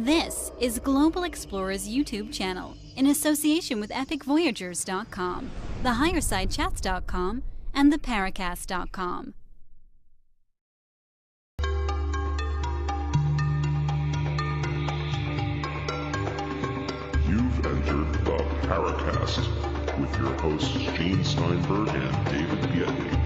This is Global Explorer's YouTube channel in association with EpicVoyagers.com, TheHigherSideChats.com, and TheParacast.com. You've entered the Paracast with your hosts Gene Steinberg and David Biedney.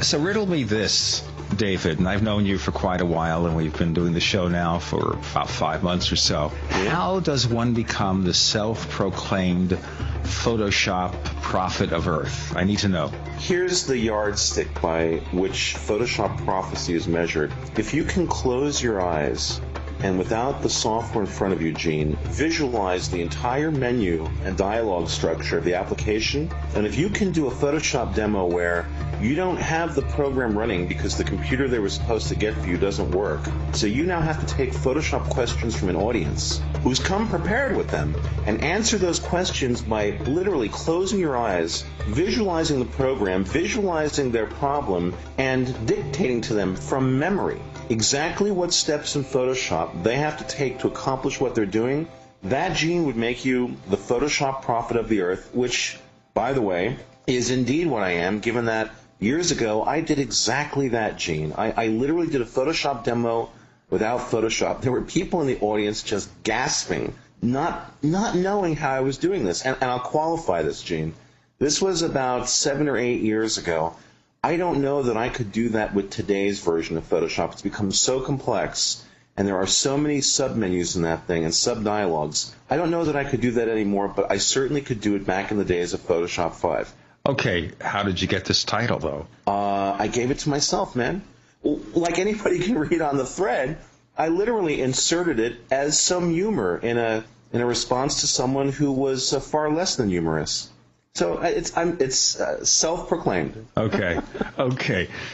So riddle me this, David, and I've known you for quite a while, and we've been doing the show now for about 5 months or so. How does one become the self-proclaimed Photoshop prophet of Earth? I need to know. Here's the yardstick by which Photoshop prophecy is measured. If you can close your eyes and without the software in front of you, Gene, visualize the entire menu and dialogue structure of the application, and if you can do a Photoshop demo where you don't have the program running because the computer they were supposed to get for you doesn't work, so you now have to take Photoshop questions from an audience who's come prepared with them and answer those questions by literally closing your eyes, visualizing the program, visualizing their problem, and dictating to them from memory exactly what steps in Photoshop they have to take to accomplish what they're doing. That, Gene, would make you the Photoshop prophet of the Earth, which, by the way, is indeed what I am, given that years ago I did exactly that, Gene. I literally did a Photoshop demo without Photoshop. There were people in the audience just gasping, not knowing how I was doing this. And I'll qualify this, Gene. This was about 7 or 8 years ago. I don't know that I could do that with today's version of Photoshop. It's become so complex, and there are so many sub-menus in that thing and sub-dialogues. I don't know that I could do that anymore, but I certainly could do it back in the days of Photoshop 5. Okay, how did you get this title, though? I gave it to myself, man. Like anybody can read on the thread, I literally inserted it as some humor in a response to someone who was far less than humorous. So it's self-proclaimed. Okay.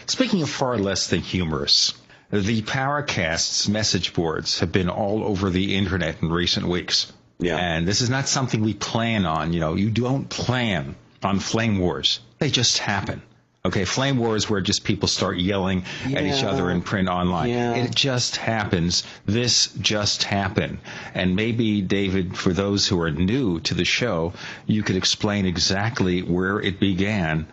Speaking of far less than humorous, the Paracast's message boards have been all over the internet in recent weeks. Yeah. And this is not something we plan on. You know, you don't plan on flame wars. They just happen. Okay, flame wars where just people start yelling at each other in print online. Yeah. It just happens. This just happened. And maybe, David, for those who are new to the show, you could explain exactly where it began.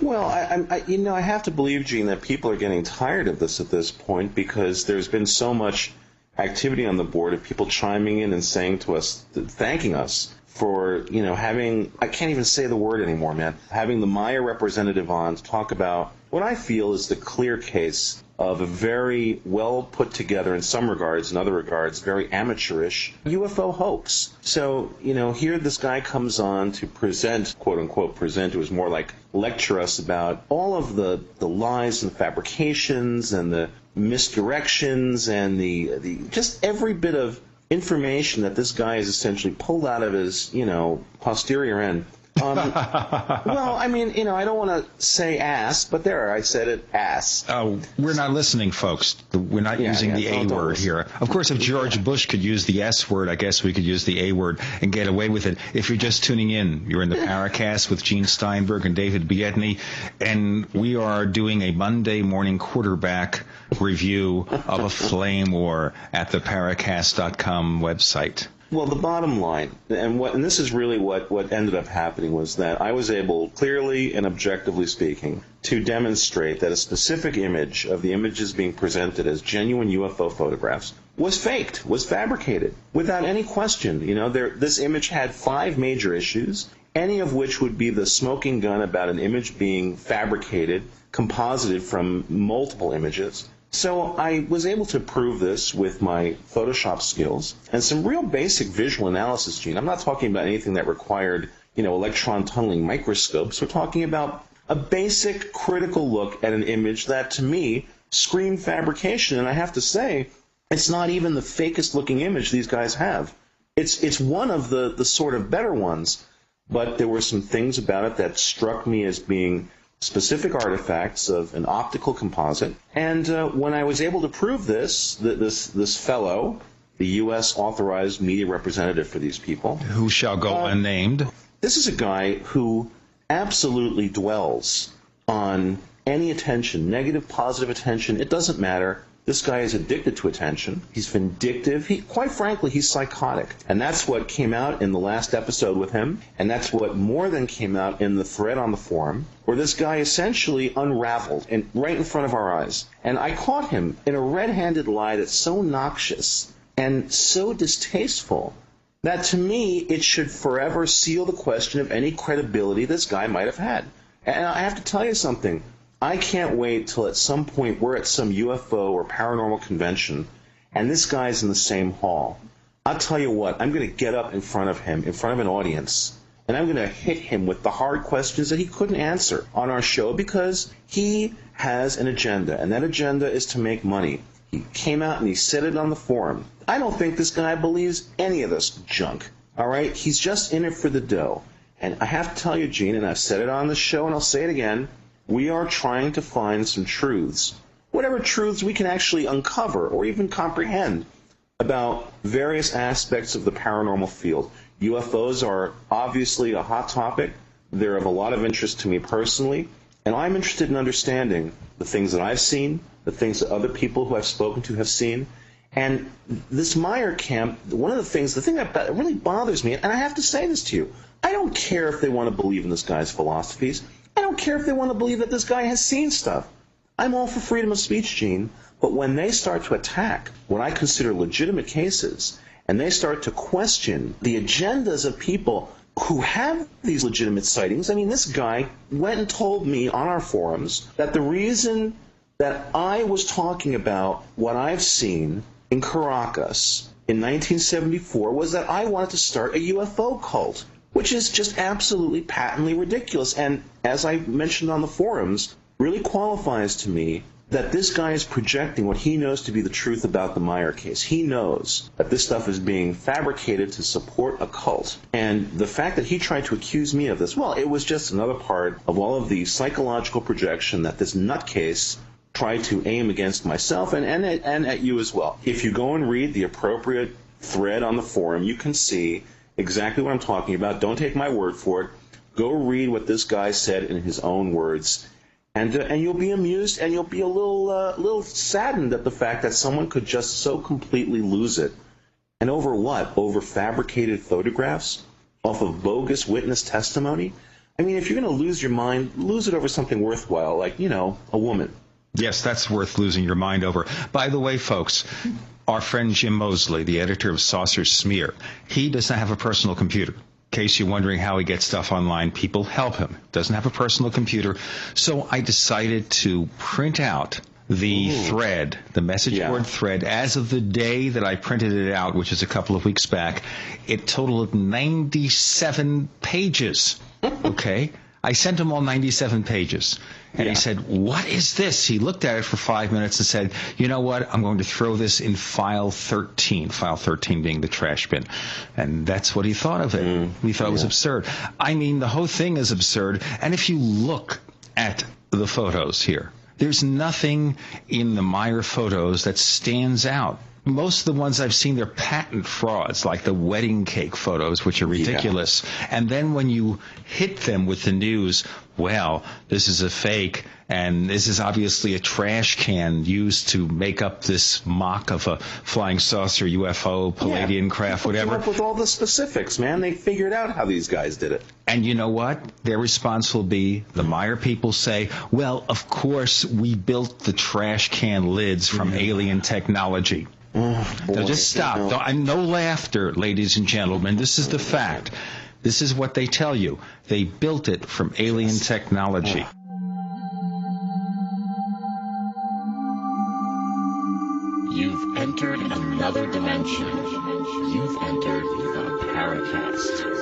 Well, I have to believe, Gene, that people are getting tired of this at this point because there's been so much activity on the board of people chiming in and saying to us, thanking us for, having, I can't even say the word anymore, man, having the Maya representative on to talk about what I feel is the clear case of a very well put together, in some regards, in other regards, very amateurish UFO hoax. So, here this guy comes on to present, quote unquote present, it was more like lecture us about all of the lies and fabrications and the misdirections and the just every bit of information that this guy has essentially pulled out of his, posterior end. Well, I don't want to say ass, but I said it, ass. Oh, we're not listening, folks. We're not using the A word here. Of course, if George Bush could use the S word, I guess we could use the A word and get away with it. If you're just tuning in, you're in the Paracast with Gene Steinberg and David Biedney, and we are doing a Monday morning quarterback review of a flame war at the Paracast.com website. Well, the bottom line, and this is really what ended up happening, was that I was able, clearly and objectively speaking, to demonstrate that a specific image of the images being presented as genuine UFO photographs was faked, was fabricated, without any question. This image had 5 major issues, any of which would be the smoking gun about an image being fabricated, composited from multiple images. So I was able to prove this with my Photoshop skills and some real basic visual analysis, Gene. I'm not talking about anything that required, electron tunneling microscopes. We're talking about a basic critical look at an image that, to me, screamed fabrication. And I have to say, it's not even the fakest looking image these guys have. It's one of the sort of better ones, but there were some things about it that struck me as being specific artifacts of an optical composite. And when I was able to prove this fellow, the U.S. authorized media representative for these people, who shall go unnamed, this is a guy who absolutely dwells on any attention, negative, positive attention, it doesn't matter, This guy is addicted to attention. He's vindictive. Quite frankly, he's psychotic. And that's what came out in the last episode with him. And that's what more than came out in the thread on the forum, where this guy essentially unraveled right in front of our eyes. And I caught him in a red-handed lie that's so noxious and so distasteful that to me it should forever seal the question of any credibility this guy might have had. And I have to tell you something. I can't wait till at some point we're at some UFO or paranormal convention and this guy's in the same hall. I'll tell you what, I'm going to get up in front of him, in front of an audience, and I'm going to hit him with the hard questions that he couldn't answer on our show because he has an agenda, and that agenda is to make money. He came out and he said it on the forum. I don't think this guy believes any of this junk, all right? He's just in it for the dough. And I have to tell you, Gene, and I've said it on the show and I'll say it again, we are trying to find some truths, whatever truths we can actually uncover or even comprehend about various aspects of the paranormal field. UFOs are obviously a hot topic. They're of a lot of interest to me personally, and I'm interested in understanding the things that I've seen, the things that other people who I've spoken to have seen. And this Meyer camp, the thing that really bothers me, and I have to say this to you, I don't care if they want to believe in this guy's philosophies. I don't care if they want to believe that this guy has seen stuff. I'm all for freedom of speech, Gene, but when they start to attack what I consider legitimate cases, and they start to question the agendas of people who have these legitimate sightings, I mean, this guy went and told me on our forums that the reason that I was talking about what I've seen in Caracas in 1974 was that I wanted to start a UFO cult, which is just absolutely patently ridiculous. And as I mentioned on the forums, really qualifies to me that this guy is projecting what he knows to be the truth about the Meyer case. He knows that this stuff is being fabricated to support a cult. And the fact that he tried to accuse me of this, well, it was just another part of all of the psychological projection that this nutcase tried to aim against myself and at you as well. If you go and read the appropriate thread on the forum, you can see exactly what I'm talking about. Don't take my word for it. Go read what this guy said in his own words, and you'll be amused and you'll be a little saddened at the fact that someone could just so completely lose it. And over what? Over fabricated photographs? Off of bogus witness testimony? I mean, if you're going to lose your mind, lose it over something worthwhile, like, a woman. Yes, that's worth losing your mind over. By the way, folks, our friend Jim Mosley, the editor of Saucer Smear, he does not have a personal computer. In case you're wondering how he gets stuff online, people help him. Doesn't have a personal computer. So I decided to print out the thread, the message board thread, as of the day that I printed it out, which is a couple of weeks back. It totaled 97 pages. Okay? I sent him all 97 pages. And he said, "What is this?" He looked at it for 5 minutes and said, "You know what? I'm going to throw this in file 13, file 13 being the trash bin." And that's what he thought of it. He thought it was absurd. I mean, the whole thing is absurd. And if you look at the photos here, there's nothing in the Meyer photos that stands out. Most of the ones I've seen, they're patent frauds, like the wedding cake photos, which are ridiculous. And then when you hit them with the news, well, this is a fake, and this is obviously a trash can used to make up this mock of a flying saucer, UFO, Palladian craft, whatever. Came up with all the specifics, man. They figured out how these guys did it. And you know what? Their response will be, the Meyer people say, well, of course, we built the trash can lids from alien technology. Now just stop. No laughter, ladies and gentlemen. This is the fact. This is what they tell you. They built it from alien technology. You've entered another dimension. You've entered the Paracast.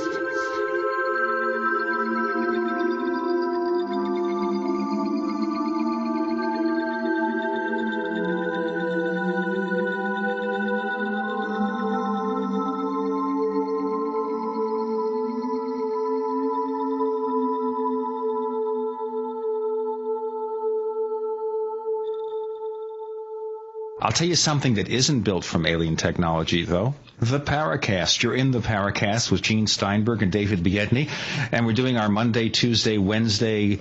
I'll I'll tell you something that isn't built from alien technology, though. The Paracast. You're in the Paracast with Gene Steinberg and David Biedney, and we're doing our Monday, Tuesday, Wednesday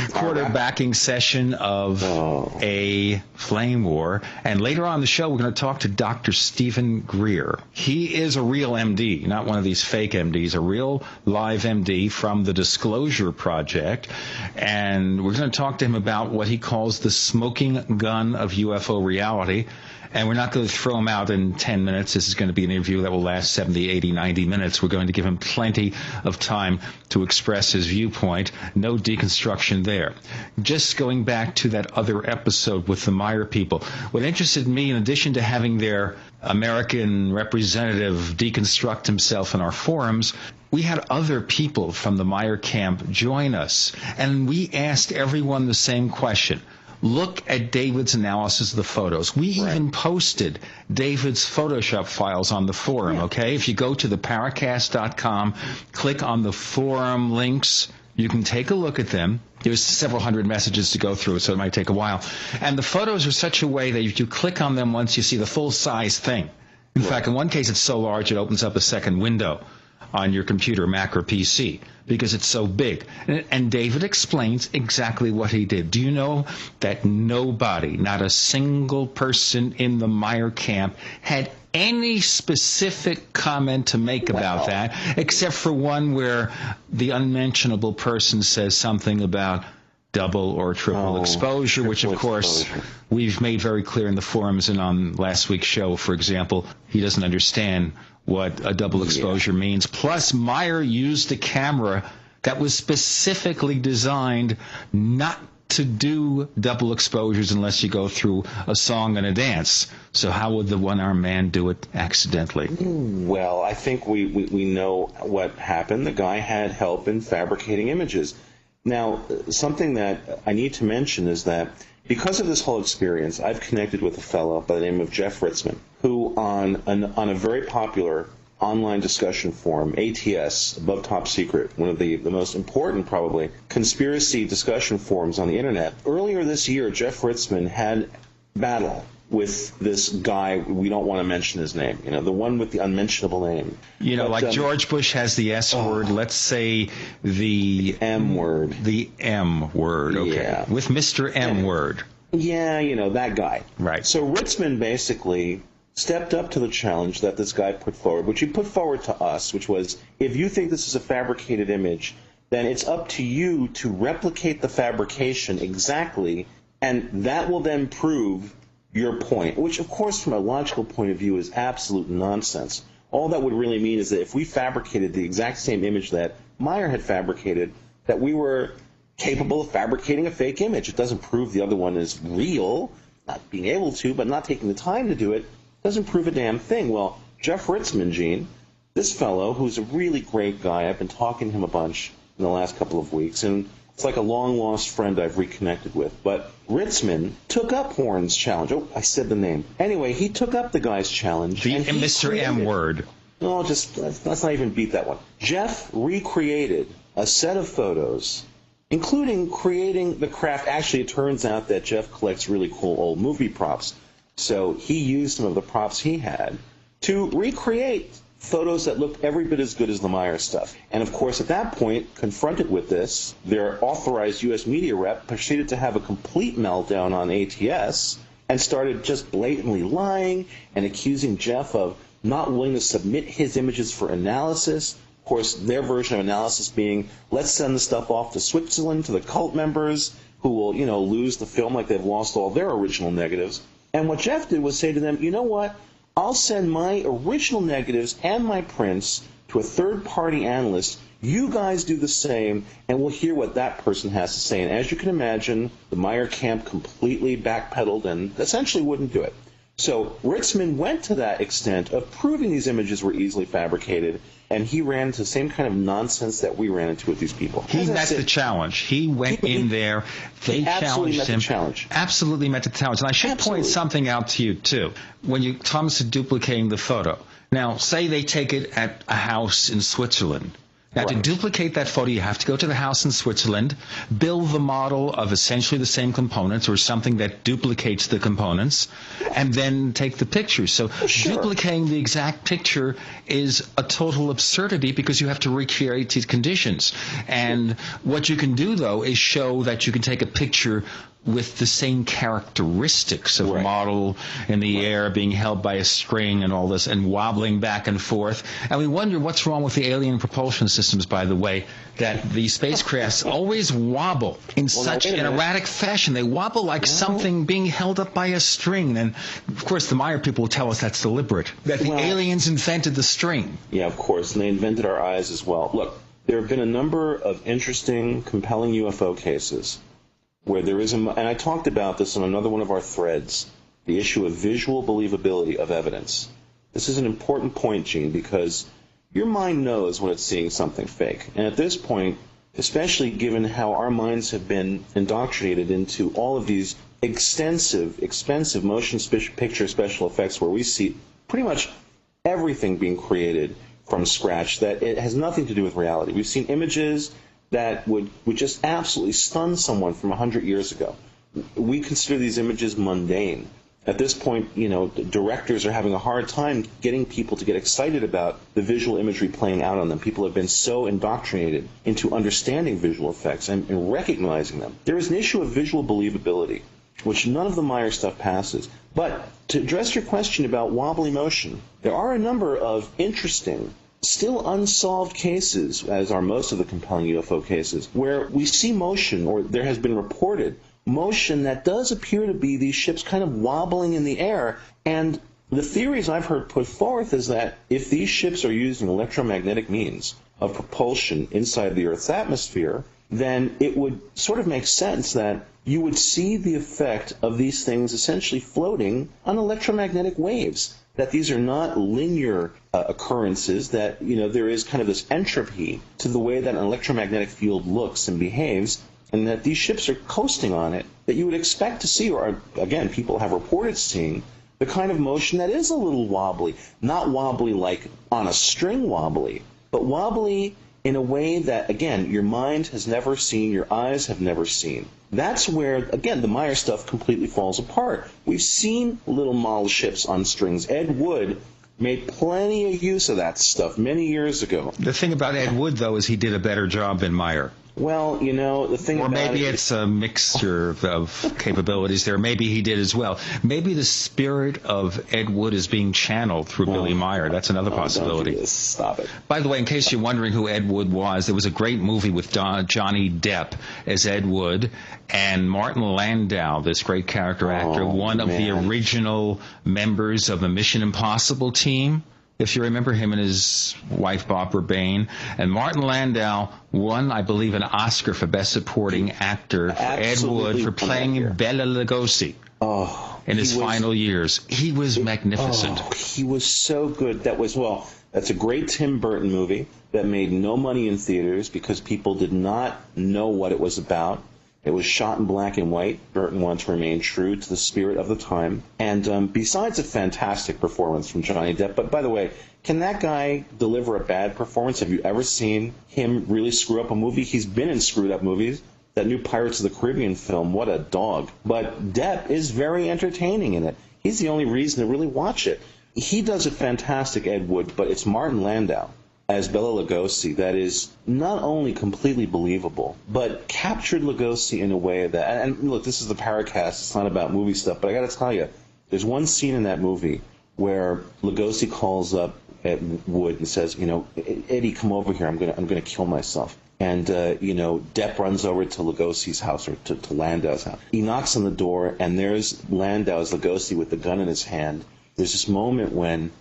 quarterbacking session of a flame war. And later on in the show, we're going to talk to Dr. Stephen Greer. He is a real MD, not one of these fake MDs, a real live MD from the Disclosure Project. And we're going to talk to him about what he calls the smoking gun of UFO reality. And we're not going to throw him out in 10 minutes. This is going to be an interview that will last 70, 80, 90 minutes. We're going to give him plenty of time to express his viewpoint. No deconstruction there. Just going back to that other episode with the Meyer people, what interested me, in addition to having their American representative deconstruct himself in our forums, we had other people from the Meyer camp join us. And we asked everyone the same question. Look at David's analysis of the photos. We even posted David's Photoshop files on the forum, okay? If you go to theparacast.com, click on the forum links, you can take a look at them. There's several hundred messages to go through, so it might take a while. And the photos are such a way that if you click on them once, you see the full-size thing. In fact, in one case, it's so large it opens up a second window on your computer, Mac or PC, because it's so big. And David explains exactly what he did. Do you know that nobody, not a single person in the Meyer camp, had any specific comment to make about that, except for one where the unmentionable person says something about double or triple exposure, which, of course, we've made very clear in the forums and on last week's show, for example. He doesn't understand what a double exposure means. Plus, Meyer used a camera that was specifically designed not to do double exposures unless you go through a song and a dance. So how would the one-armed man do it accidentally? Well, I think we know what happened. The guy had help in fabricating images. Now, something that I need to mention is that because of this whole experience, I've connected with a fellow by the name of Jeff Ritzmann, who on a very popular online discussion forum, ATS, Above Top Secret, one of the most important, probably, conspiracy discussion forums on the Internet. Earlier this year, Jeff Ritzmann had battle with this guy, we don't want to mention his name, the one with the unmentionable name. Like George Bush has the S word, let's say the M word. The M word, okay. Yeah. With Mr. M word. Yeah, that guy. Right. So Ritzmann basically stepped up to the challenge that this guy put forward, which he put forward to us, which was, if you think this is a fabricated image, then it's up to you to replicate the fabrication exactly, and that will then prove your point, which, of course, from a logical point of view is absolute nonsense. All that would really mean is that if we fabricated the exact same image that Meyer had fabricated, that we were capable of fabricating a fake image. It doesn't prove the other one is real, not being able to, but not taking the time to do it, doesn't prove a damn thing. Well, Jeff Ritzmann, Gene, this fellow, who's a really great guy, I've been talking to him a bunch in the last couple of weeks, and it's like a long-lost friend I've reconnected with. But Ritzmann took up Horn's challenge. Oh, I said the name. Anyway, he took up the guy's challenge. The Mr. M word. No, let's not even beat that one. Jeff recreated a set of photos, including creating the craft. Actually, it turns out that Jeff collects really cool old movie props. So he used some of the props he had to recreate photos that looked every bit as good as the Meyer stuff. And, of course, at that point, confronted with this, their authorized U.S. media rep proceeded to have a complete meltdown on ATS and started just blatantly lying and accusing Jeff of not willing to submit his images for analysis. Of course, their version of analysis being, let's send the stuff off to Switzerland to the cult members who will, lose the film like they've lost all their original negatives. And what Jeff did was say to them, you know what? I'll send my original negatives and my prints to a third-party analyst. You guys do the same, and we'll hear what that person has to say. And as you can imagine, the Meyer camp completely backpedaled and essentially wouldn't do it. So Ritzmann went to that extent of proving these images were easily fabricated, and he ran into the same kind of nonsense that we ran into with these people. He met the challenge. He went in there. They challenged him. Absolutely met the challenge. And I should point something out to you, too. When you comes to duplicating the photo. Now, say they take it at a house in Switzerland. Now, to duplicate that photo, you have to go to the house in Switzerland, build the model of essentially the same components or something that duplicates the components, and then take the picture. So duplicating the exact picture is a total absurdity because you have to recreate these conditions. And what you can do, though, is show that you can take a picture with the same characteristics of model in the air being held by a string and all this and wobbling back and forth. And we wonder what's wrong with the alien propulsion systems, by the way, that the spacecrafts always wobble in such an erratic fashion. They wobble like something being held up by a string. And, of course, the Meyer people will tell us that's deliberate, that the aliens invented the string. Yeah, of course, and they invented our eyes as well. Look, there have been a number of interesting, compelling UFO cases where there is and I talked about this on another one of our threads, the issue of visual believability of evidence. This is an important point, Gene, because your mind knows when it's seeing something fake. And at this point, especially given how our minds have been indoctrinated into all of these expensive motion picture special effects where we see pretty much everything being created from scratch, that it has nothing to do with reality. We've seen images that would just absolutely stun someone from 100 years ago. We consider these images mundane. At this point, directors are having a hard time getting people to get excited about the visual imagery playing out on them. People have been so indoctrinated into understanding visual effects and recognizing them. There is an issue of visual believability, which none of the Meyer stuff passes. But to address your question about wobbly motion, there are a number of interesting, still unsolved cases, as are most of the compelling UFO cases, where we see motion, or there has been reported motion that does appear to be these ships kind of wobbling in the air. And the theories I've heard put forth is that if these ships are using electromagnetic means of propulsion inside the Earth's atmosphere, then it would sort of make sense that you would see the effect of these things essentially floating on electromagnetic waves, that these are not linear occurrences, that there is kind of this entropy to the way that an electromagnetic field looks and behaves, and that these ships are coasting on it, that you would expect to see, or again, people have reported seeing, the kind of motion that is a little wobbly, not wobbly like on a string wobbly, but wobbly in a way that, again, your mind has never seen, your eyes have never seen. That's where, again, the Meyer stuff completely falls apart. We've seen little model ships on strings. Ed Wood made plenty of use of that stuff many years ago. The thing about Ed Wood, though, is he did a better job than Meyer. Well, the thing about it... Or maybe it's a mixture of capabilities there. Maybe he did as well. Maybe the spirit of Ed Wood is being channeled through Billy Meyer. That's another possibility. Don't stop it. By the way, in case you're wondering who Ed Wood was, there was a great movie with Johnny Depp as Ed Wood, and Martin Landau, this great character actor, of the original members of the Mission Impossible team. If you remember, him and his wife, Barbara Bain. And Martin Landau won, I believe, an Oscar for Best Supporting Actor for Ed Wood for playing Bela Lugosi in his final years. He was magnificent. He was so good. That's a great Tim Burton movie that made no money in theaters because people did not know what it was about. It was shot in black and white. Burton wanted to remain true to the spirit of the time. And besides a fantastic performance from Johnny Depp, but by the way, can that guy deliver a bad performance? Have you ever seen him really screw up a movie? He's been in screwed up movies. That new Pirates of the Caribbean film, what a dog. But Depp is very entertaining in it. He's the only reason to really watch it. He does a fantastic Ed Wood, but it's Martin Landau as Bela Lugosi that is not only completely believable, but captured Lugosi in a way that, and look, this is the Paracast, it's not about movie stuff, but I got to tell you, there's one scene in that movie where Lugosi calls up Ed Wood and says, Eddie, come over here, I'm gonna kill myself. And, Depp runs over to Lugosi's house, or to Landau's house. He knocks on the door, and there's Landau's Lugosi with the gun in his hand. There's this moment when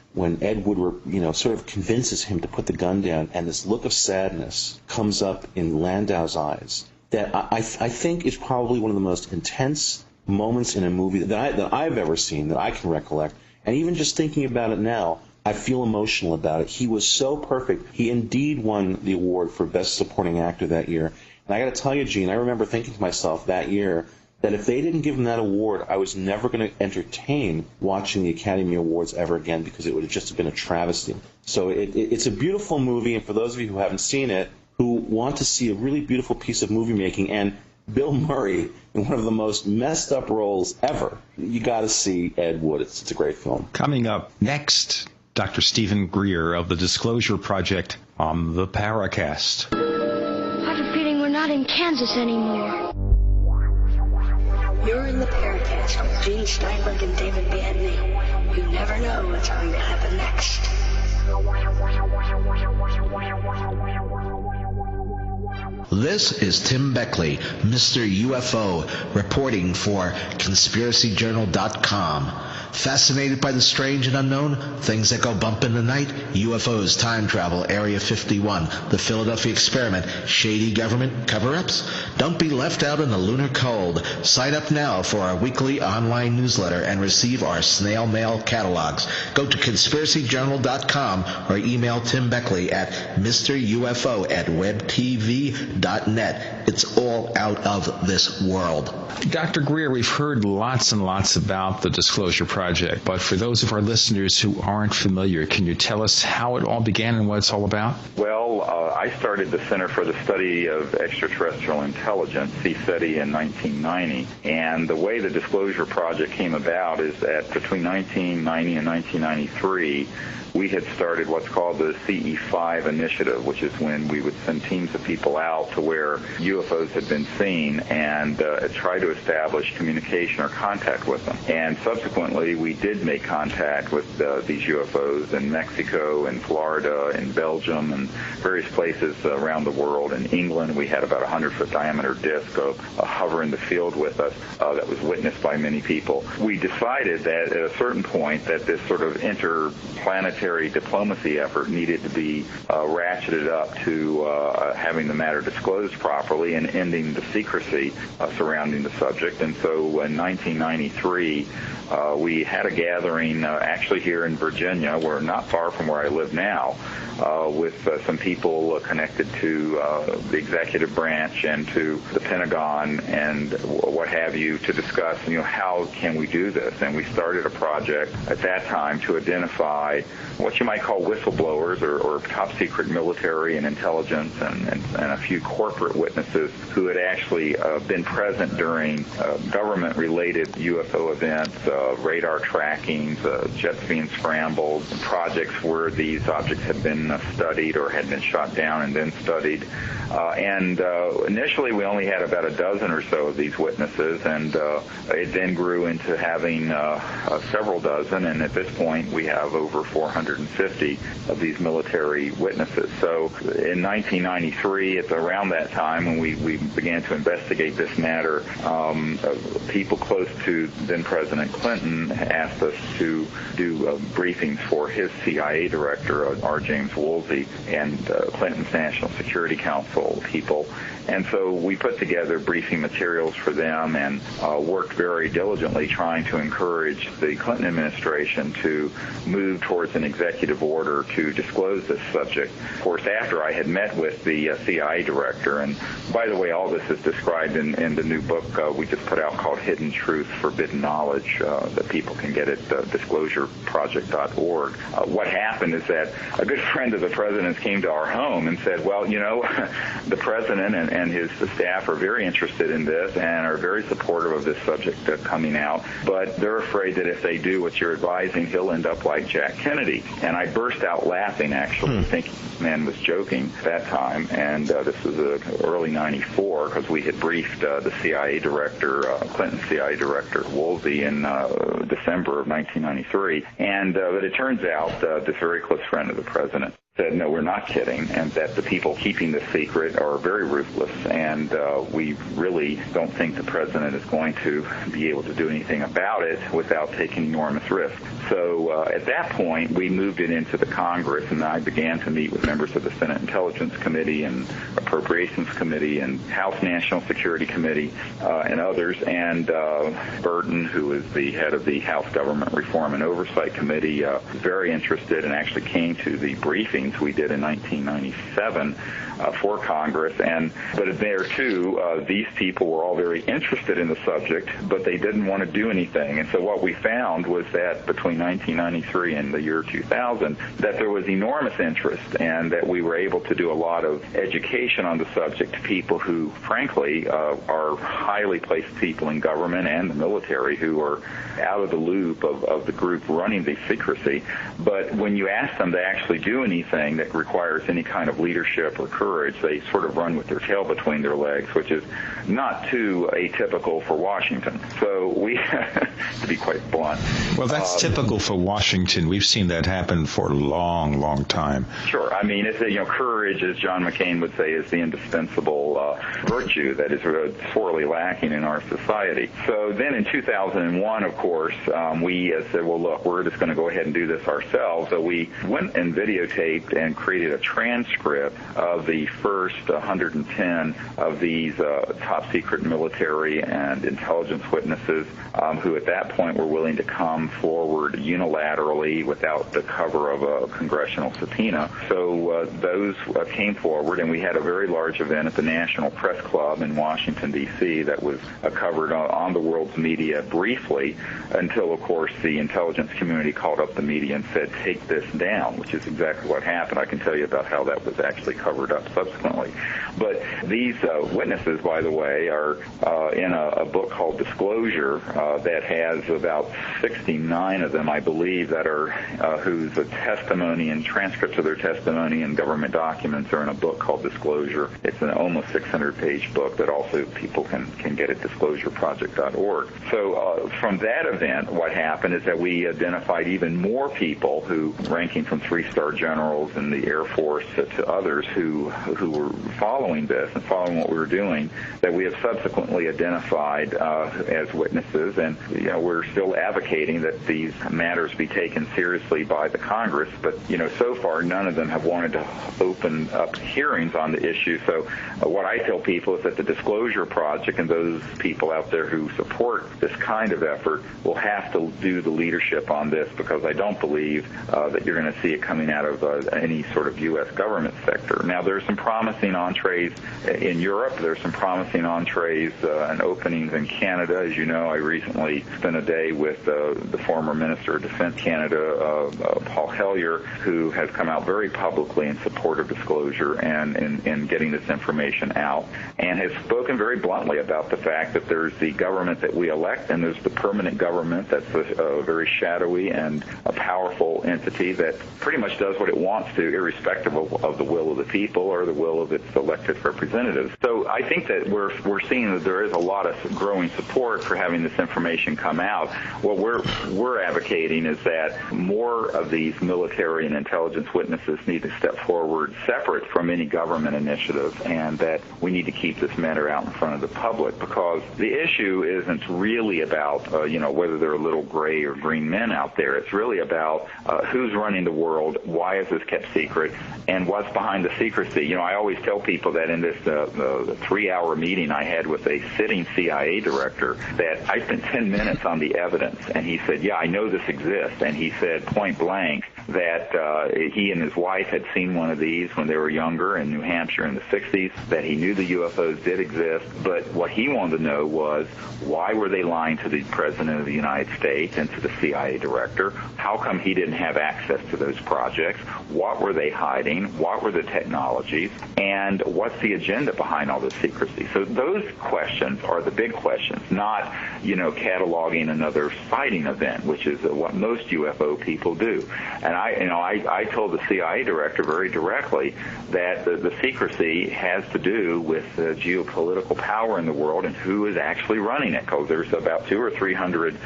Ed Wood, sort of convinces him to put the gun down, and this look of sadness comes up in Landau's eyes that I think is probably one of the most intense moments in a movie that I've ever seen, that I can recollect. And even just thinking about it now, I feel emotional about it. He was so perfect. He indeed won the award for Best Supporting Actor that year. And I got to tell you, Gene, I remember thinking to myself that year, that if they didn't give him that award, I was never going to entertain watching the Academy Awards ever again, because it would have just been a travesty. So it's a beautiful movie, and for those of you who haven't seen it, who want to see a really beautiful piece of movie making, and Bill Murray in one of the most messed up roles ever, you got to see Ed Wood. It's a great film. Coming up next, Dr. Stephen Greer of the Disclosure Project on the Paracast. I have a feeling we're not in Kansas anymore. You're in the Paracast with Gene Steinberg and David Biedney. You never know what's going to happen next. This is Tim Beckley, Mr. UFO, reporting for ConspiracyJournal.com. Fascinated by the strange and unknown? Things that go bump in the night? UFOs, time travel, Area 51, the Philadelphia experiment, shady government cover-ups? Don't be left out in the lunar cold. Sign up now for our weekly online newsletter and receive our snail mail catalogs. Go to ConspiracyJournal.com or email Tim Beckley at MrUFO@webtv.net. It's all out of this world. Dr. Greer, we've heard lots and lots about the Disclosure Project, but for those of our listeners who aren't familiar, can you tell us how it all began and what it's all about? Well, I started the Center for the Study of Extraterrestrial Intelligence, CSETI, in 1990, and the way the Disclosure Project came about is that between 1990 and 1993, we had started what's called the CE5 initiative, which is when we would send teams of people out to where UFOs had been seen and try to establish communication or contact with them. And subsequently, we did make contact with these UFOs in Mexico, in Florida, in Belgium, and various places around the world. In England, we had about a 100-foot diameter disc hover in the field with us that was witnessed by many people. We decided that at a certain point that this sort of interplanetary diplomacy effort needed to be ratcheted up to having the matter disclosed properly and ending the secrecy surrounding the subject. And so in 1993, we had a gathering actually here in Virginia, where not far from where I live now, with some people connected to the executive branch and to the Pentagon and what have you, to discuss, how can we do this? And we started a project at that time to identify what you might call whistleblowers or top secret military and intelligence and a few corporate witnesses who had actually been present during government-related UFO events, radar trackings, jets being scrambled, projects where these objects had been studied or had been shot down and then studied. And initially we only had about a dozen or so of these witnesses, and it then grew into having several dozen, and at this point we have over 450 of these military witnesses. So in 1993, it's around that time when we began to investigate this matter, people close to then President Clinton asked us to do briefings for his CIA director, R. James Woolsey, and Clinton's National Security Council people. And so we put together briefing materials for them and worked very diligently trying to encourage the Clinton administration to move towards an executive order to disclose this subject. Of course, after I had met with the CIA director, and by the way, all this is described in the new book we just put out called Hidden Truth, Forbidden Knowledge, that people can get at disclosureproject.org. What happened is that a good friend of the president's came to our home and said, well, the president and his staff are very interested in this and are very supportive of this subject coming out, but they're afraid that if they do what you're advising, he'll end up like Jack Kennedy. And I burst out laughing, actually, thinking the man was joking at that time. And this was early 94, because we had briefed the CIA director, Clinton CIA director, Woolsey, in December of 1993. And but it turns out this very close friend of the president said, no, we're not kidding, and that the people keeping the secret are very ruthless, and we really don't think the president is going to be able to do anything about it without taking enormous risks. So at that point, we moved it into the Congress, and I began to meet with members of the Senate Intelligence Committee and Appropriations Committee and House National Security Committee and others, and Burton, who is the head of the House Government Reform and Oversight Committee, very interested and actually came to the briefing hearings we did in 1997 for Congress. But there, too, these people were all very interested in the subject, but they didn't want to do anything. And so what we found was that between 1993 and the year 2000, that there was enormous interest, and that we were able to do a lot of education on the subject to people who, frankly, are highly placed people in government and the military who are out of the loop of the group running the secrecy. But when you ask them to actually do anything that requires any kind of leadership or courage, they sort of run with their tail between their legs, which is not too atypical for Washington. So we, to be quite blunt. Well, that's typical for Washington. We've seen that happen for a long, long time. Sure. I mean, it's courage, as John McCain would say, is the indispensable virtue that is sorely lacking in our society. So then in 2001, of course, we said, well, look, we're just going to go ahead and do this ourselves. So we went and videotaped and created a transcript of the first 110 of these top secret military and intelligence witnesses who at that point were willing to come forward unilaterally without the cover of a congressional subpoena. So those came forward, and we had a very large event at the National Press Club in Washington, D.C. that was covered on the world's media briefly until, of course, the intelligence community called up the media and said, take this down, which is exactly what happened. I can tell you about how that was actually covered up subsequently. But these witnesses, by the way, are in a book called Disclosure that has about 69 of them, I believe, that are whose testimony and transcripts of their testimony and government documents are in a book called Disclosure. It's an almost 600-page book that also people can get at disclosureproject.org. So from that event, what happened is that we identified even more people who, ranking from 3-star generals in the Air Force to others who were following this and following what we were doing, that we have subsequently identified as witnesses. And we're still advocating that these matters be taken seriously by the Congress. But so far, none of them have wanted to open up hearings on the issue. So what I tell people is that the Disclosure Project and those people out there who support this kind of effort will have to do the leadership on this, because I don't believe that you're going to see it coming out of any sort of U.S. government sector. Now, there's some promising entrees in Europe. There's some promising entrees and openings in Canada. As you know, I recently spent a day with the former Minister of Defense Canada, Paul Hellyer, who has come out very publicly in support of disclosure and in getting this information out, and has spoken very bluntly about the fact that there's the government that we elect and there's the permanent government that's a very shadowy and a powerful entity that pretty much does what it wants to, irrespective of the will of the people or the will of its elected representatives. So I think that we're seeing that there is a lot of growing support for having this information come out. What we're advocating is that more of these military and intelligence witnesses need to step forward separate from any government initiative, and that we need to keep this matter out in front of the public, because the issue isn't really about whether there are little gray or green men out there. It's really about who's running the world, why is this kept secret, and what's behind the secrecy. I always tell people that in this the 3-hour meeting I had with a sitting CIA director, that I spent 10 minutes on the evidence, and he said, yeah, I know this exists, and he said point blank that he and his wife had seen one of these when they were younger in New Hampshire in the 60s, that he knew the UFOs did exist, but what he wanted to know was, why were they lying to the President of the United States and to the CIA director? How come he didn't have access to those projects? What were they hiding? What were the technologies? And what's the agenda behind all this secrecy? So those questions are the big questions, not, cataloging another sighting event, which is what most UFO people do. And I told the CIA director very directly that the secrecy has to do with the geopolitical power in the world and who is actually running it, because there's about 200 or 300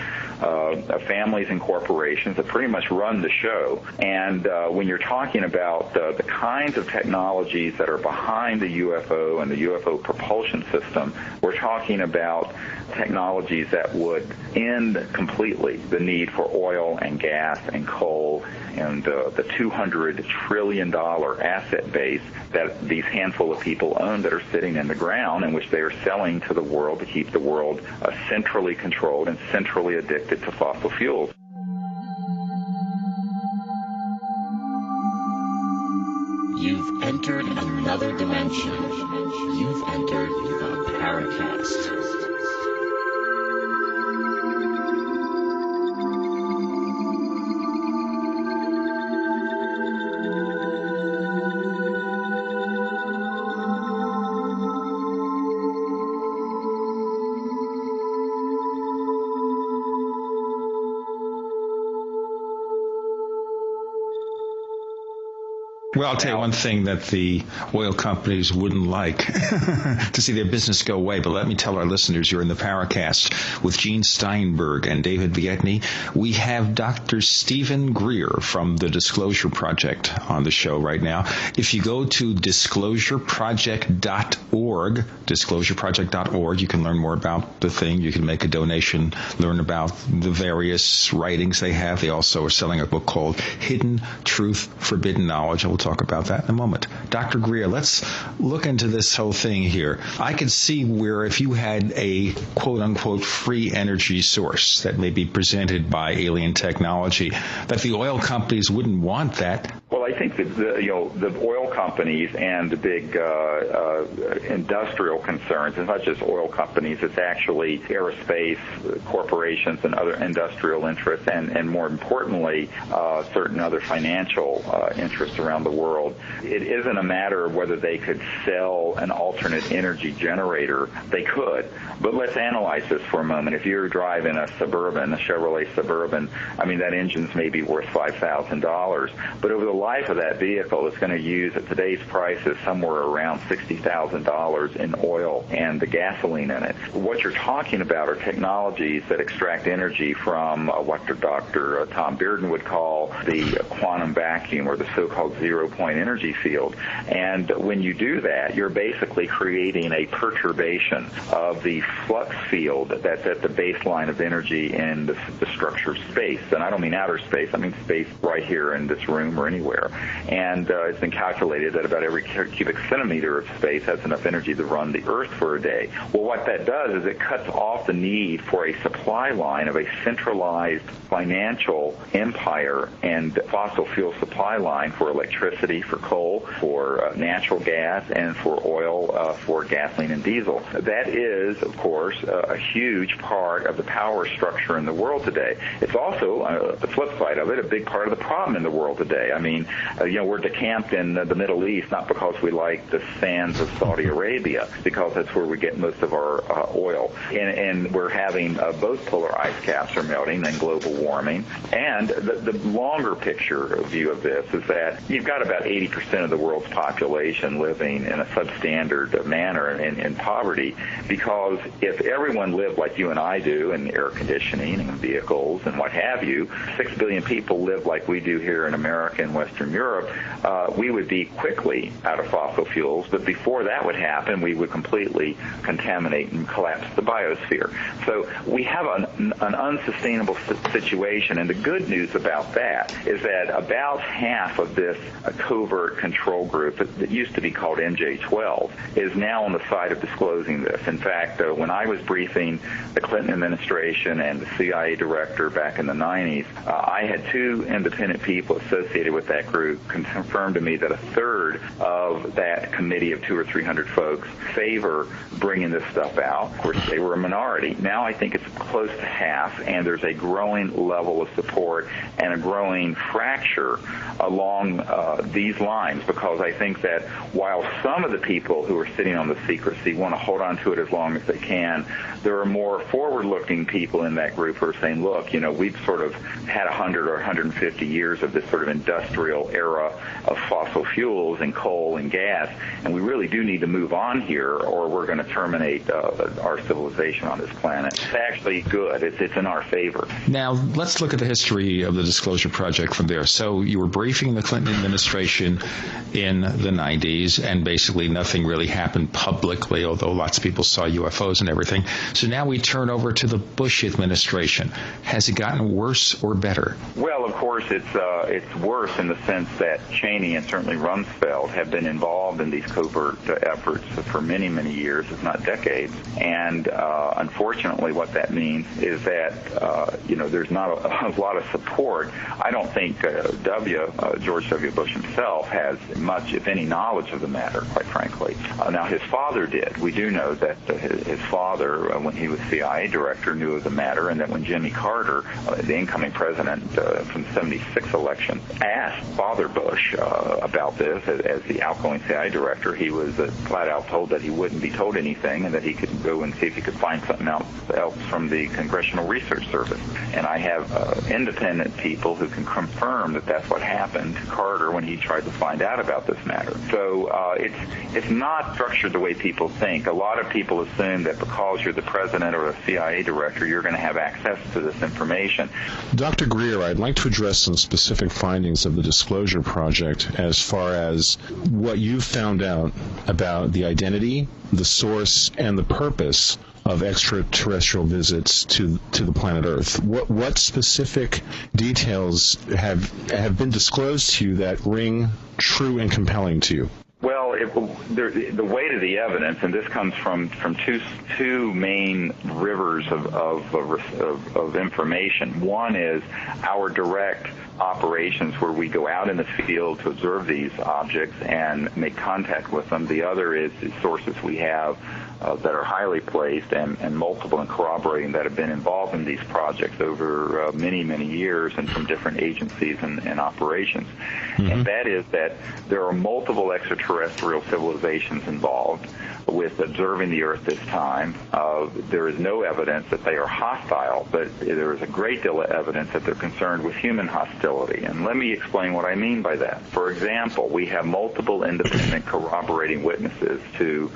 families and corporations that pretty much run the show. And when you're talking about the kinds of technologies that are behind the UFO and the UFO propulsion system, we're talking about technologies that would end completely the need for oil and gas and coal and the $200 trillion asset base that these handful of people own that are sitting in the ground, and which they are selling to the world to keep the world centrally controlled and centrally addicted to fossil fuels. You've entered another dimension. You've entered the Paracast. Well, I'll tell you one thing that the oil companies wouldn't like, to see their business go away. But let me tell our listeners, you're in the Paracast with Gene Steinberg and David Biedney. We have Dr. Stephen Greer from the Disclosure Project on the show right now. If you go to disclosureproject.org, you can learn more about the thing. You can make a donation, learn about the various writings they have. They also are selling a book called Hidden Truth, Forbidden Knowledge. I will talk about that in a moment. Dr. Greer, let's look into this whole thing here. I can see where if you had a quote-unquote free energy source that may be presented by alien technology, that the oil companies wouldn't want that. Well, I think that the oil companies and the big industrial concerns, it's not just oil companies, it's actually aerospace corporations and other industrial interests, and more importantly, certain other financial interests around the world. It isn't a matter of whether they could sell an alternate energy generator. They could. But let's analyze this for a moment. If you're driving a Chevrolet Suburban, I mean, that engine's maybe worth $5,000. But over the life of that vehicle, it's going to use, at today's prices, somewhere around $60,000 in oil and the gasoline in it. What you're talking about are technologies that extract energy from what Dr. Tom Bearden would call the quantum vacuum, or the so-called zero-point energy field. And when you do that, you're basically creating a perturbation of the flux field that's at the baseline of energy in the structure of space. And I don't mean outer space, I mean space right here in this room or anywhere. And it's been calculated that about every cubic centimeter of space has enough energy to run the Earth for a day. Well, what that does is it cuts off the need for a supply line of a centralized financial empire and fossil fuel supply line for electricity, for coal, for natural gas, and for oil, for gasoline and diesel. That is, of course, a huge part of the power structure in the world today. It's also, the flip side of it, a big part of the problem in the world today. I mean, we're decamped in the Middle East not because we like the sands of Saudi Arabia, because that's where we get most of our oil. And we're having both polar ice caps are melting and global warming. And the longer picture view of this is that you've got about 80% of the world's population living in a substandard manner in poverty, because if everyone lived like you and I do in air conditioning and vehicles and what have you, 6 billion people live like we do here in America and Western Europe, we would be quickly out of fossil fuels. But before that would happen, we would completely contaminate and collapse the biosphere. So we have an unsustainable situation. And the good news about that is that about half of this covert control group that used to be called MJ-12 is now on the side of disclosing this. In fact, when I was briefing the Clinton administration and the CIA director back in the 90s, I had two independent people associated with that group confirm to me that a third of that committee of 200 or 300 folks favor bringing this stuff out. Of course, they were a minority. Now I think it's close to half, and there's a growing level of support and a growing fracture along these lines, because I think that while some of the people who are sitting on the secrecy want to hold on to it as long as they can, there are more forward-looking people in that group who are saying, look, we've sort of had 100 or 150 years of this sort of industrial era of fossil fuels and coal and gas, and we really do need to move on here, or we're going to terminate our civilization on this planet. It's actually good. It's in our favor. Now, let's look at the history of the Disclosure Project from there. So you were briefing the Clinton administration in the 90s, and basically nothing really happened publicly, although lots of people saw UFOs and everything. So now we turn over to the Bush administration. Has it gotten worse or better? Well, of course, it's worse in the the sense that Cheney and certainly Rumsfeld have been involved in these covert efforts for many, many years, if not decades. And unfortunately, what that means is that, there's not a lot of support. I don't think George W. Bush himself has much, if any, knowledge of the matter, quite frankly. Now, his father did. We do know that his father, when he was CIA director, knew of the matter, and that when Jimmy Carter, the incoming president from the 76 election, asked Father Bush about this as the outgoing CIA director, he was flat out told that he wouldn't be told anything and that he could go and see if he could find something else from the Congressional Research Service. And I have independent people who can confirm that that's what happened to Carter when he tried to find out about this matter. So it's not structured the way people think. A lot of people assume that because you're the president or a CIA director, you're going to have access to this information. Dr. Greer, I'd like to address some specific findings of the Disclosure Project as far as what you've found out about the identity, the source, and the purpose of extraterrestrial visits to the planet Earth. What specific details have been disclosed to you that ring true and compelling to you? Well, the weight of the evidence, and this comes from two main rivers of information. One is our direct operations where we go out in the field to observe these objects and make contact with them. The other is the sources we have that are highly placed and multiple and corroborating that have been involved in these projects over many, many years and from different agencies and operations. Mm-hmm. And that is that there are multiple extraterrestrial civilizations involved with observing the Earth this time. There is no evidence that they are hostile, but there is a great deal of evidence that they're concerned with human hostility. And let me explain what I mean by that. For example, we have multiple independent corroborating witnesses to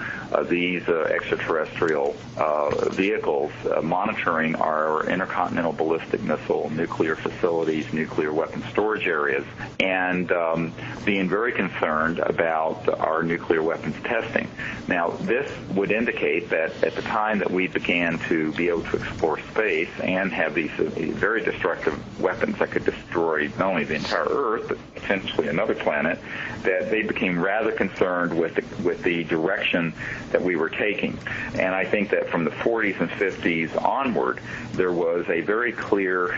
these extraterrestrial vehicles monitoring our intercontinental ballistic missile, nuclear facilities, nuclear weapon storage areas, and being very concerned about our nuclear weapons testing. Now, this would indicate that at the time that we began to be able to explore space and have these very destructive weapons that could destroy not only the entire Earth, but potentially another planet, that they became rather concerned with the direction that we were taking. And I think that from the 40s and 50s onward, there was a very clear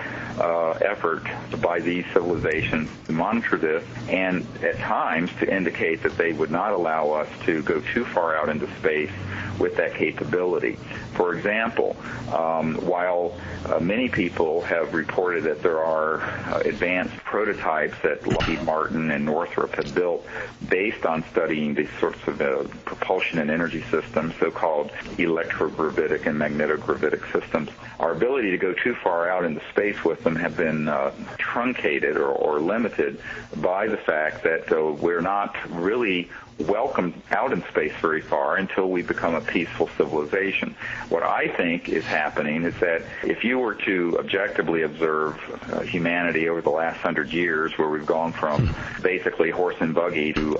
effort by these civilizations to monitor this and at times to indicate that they would not allow us to go too far out into space with that capability. For example, while many people have reported that there are advanced prototypes that Lockheed Martin and Northrop have built based on studying these sorts of propulsion and energy systems, so-called electrogravitic and magnetogravitic systems, our ability to go too far out into space with them have been truncated or limited by the fact that we're not really welcomed out in space very far until we become a peaceful civilization. What I think is happening is that if you were to objectively observe humanity over the last 100 years, where we've gone from basically horse and buggy to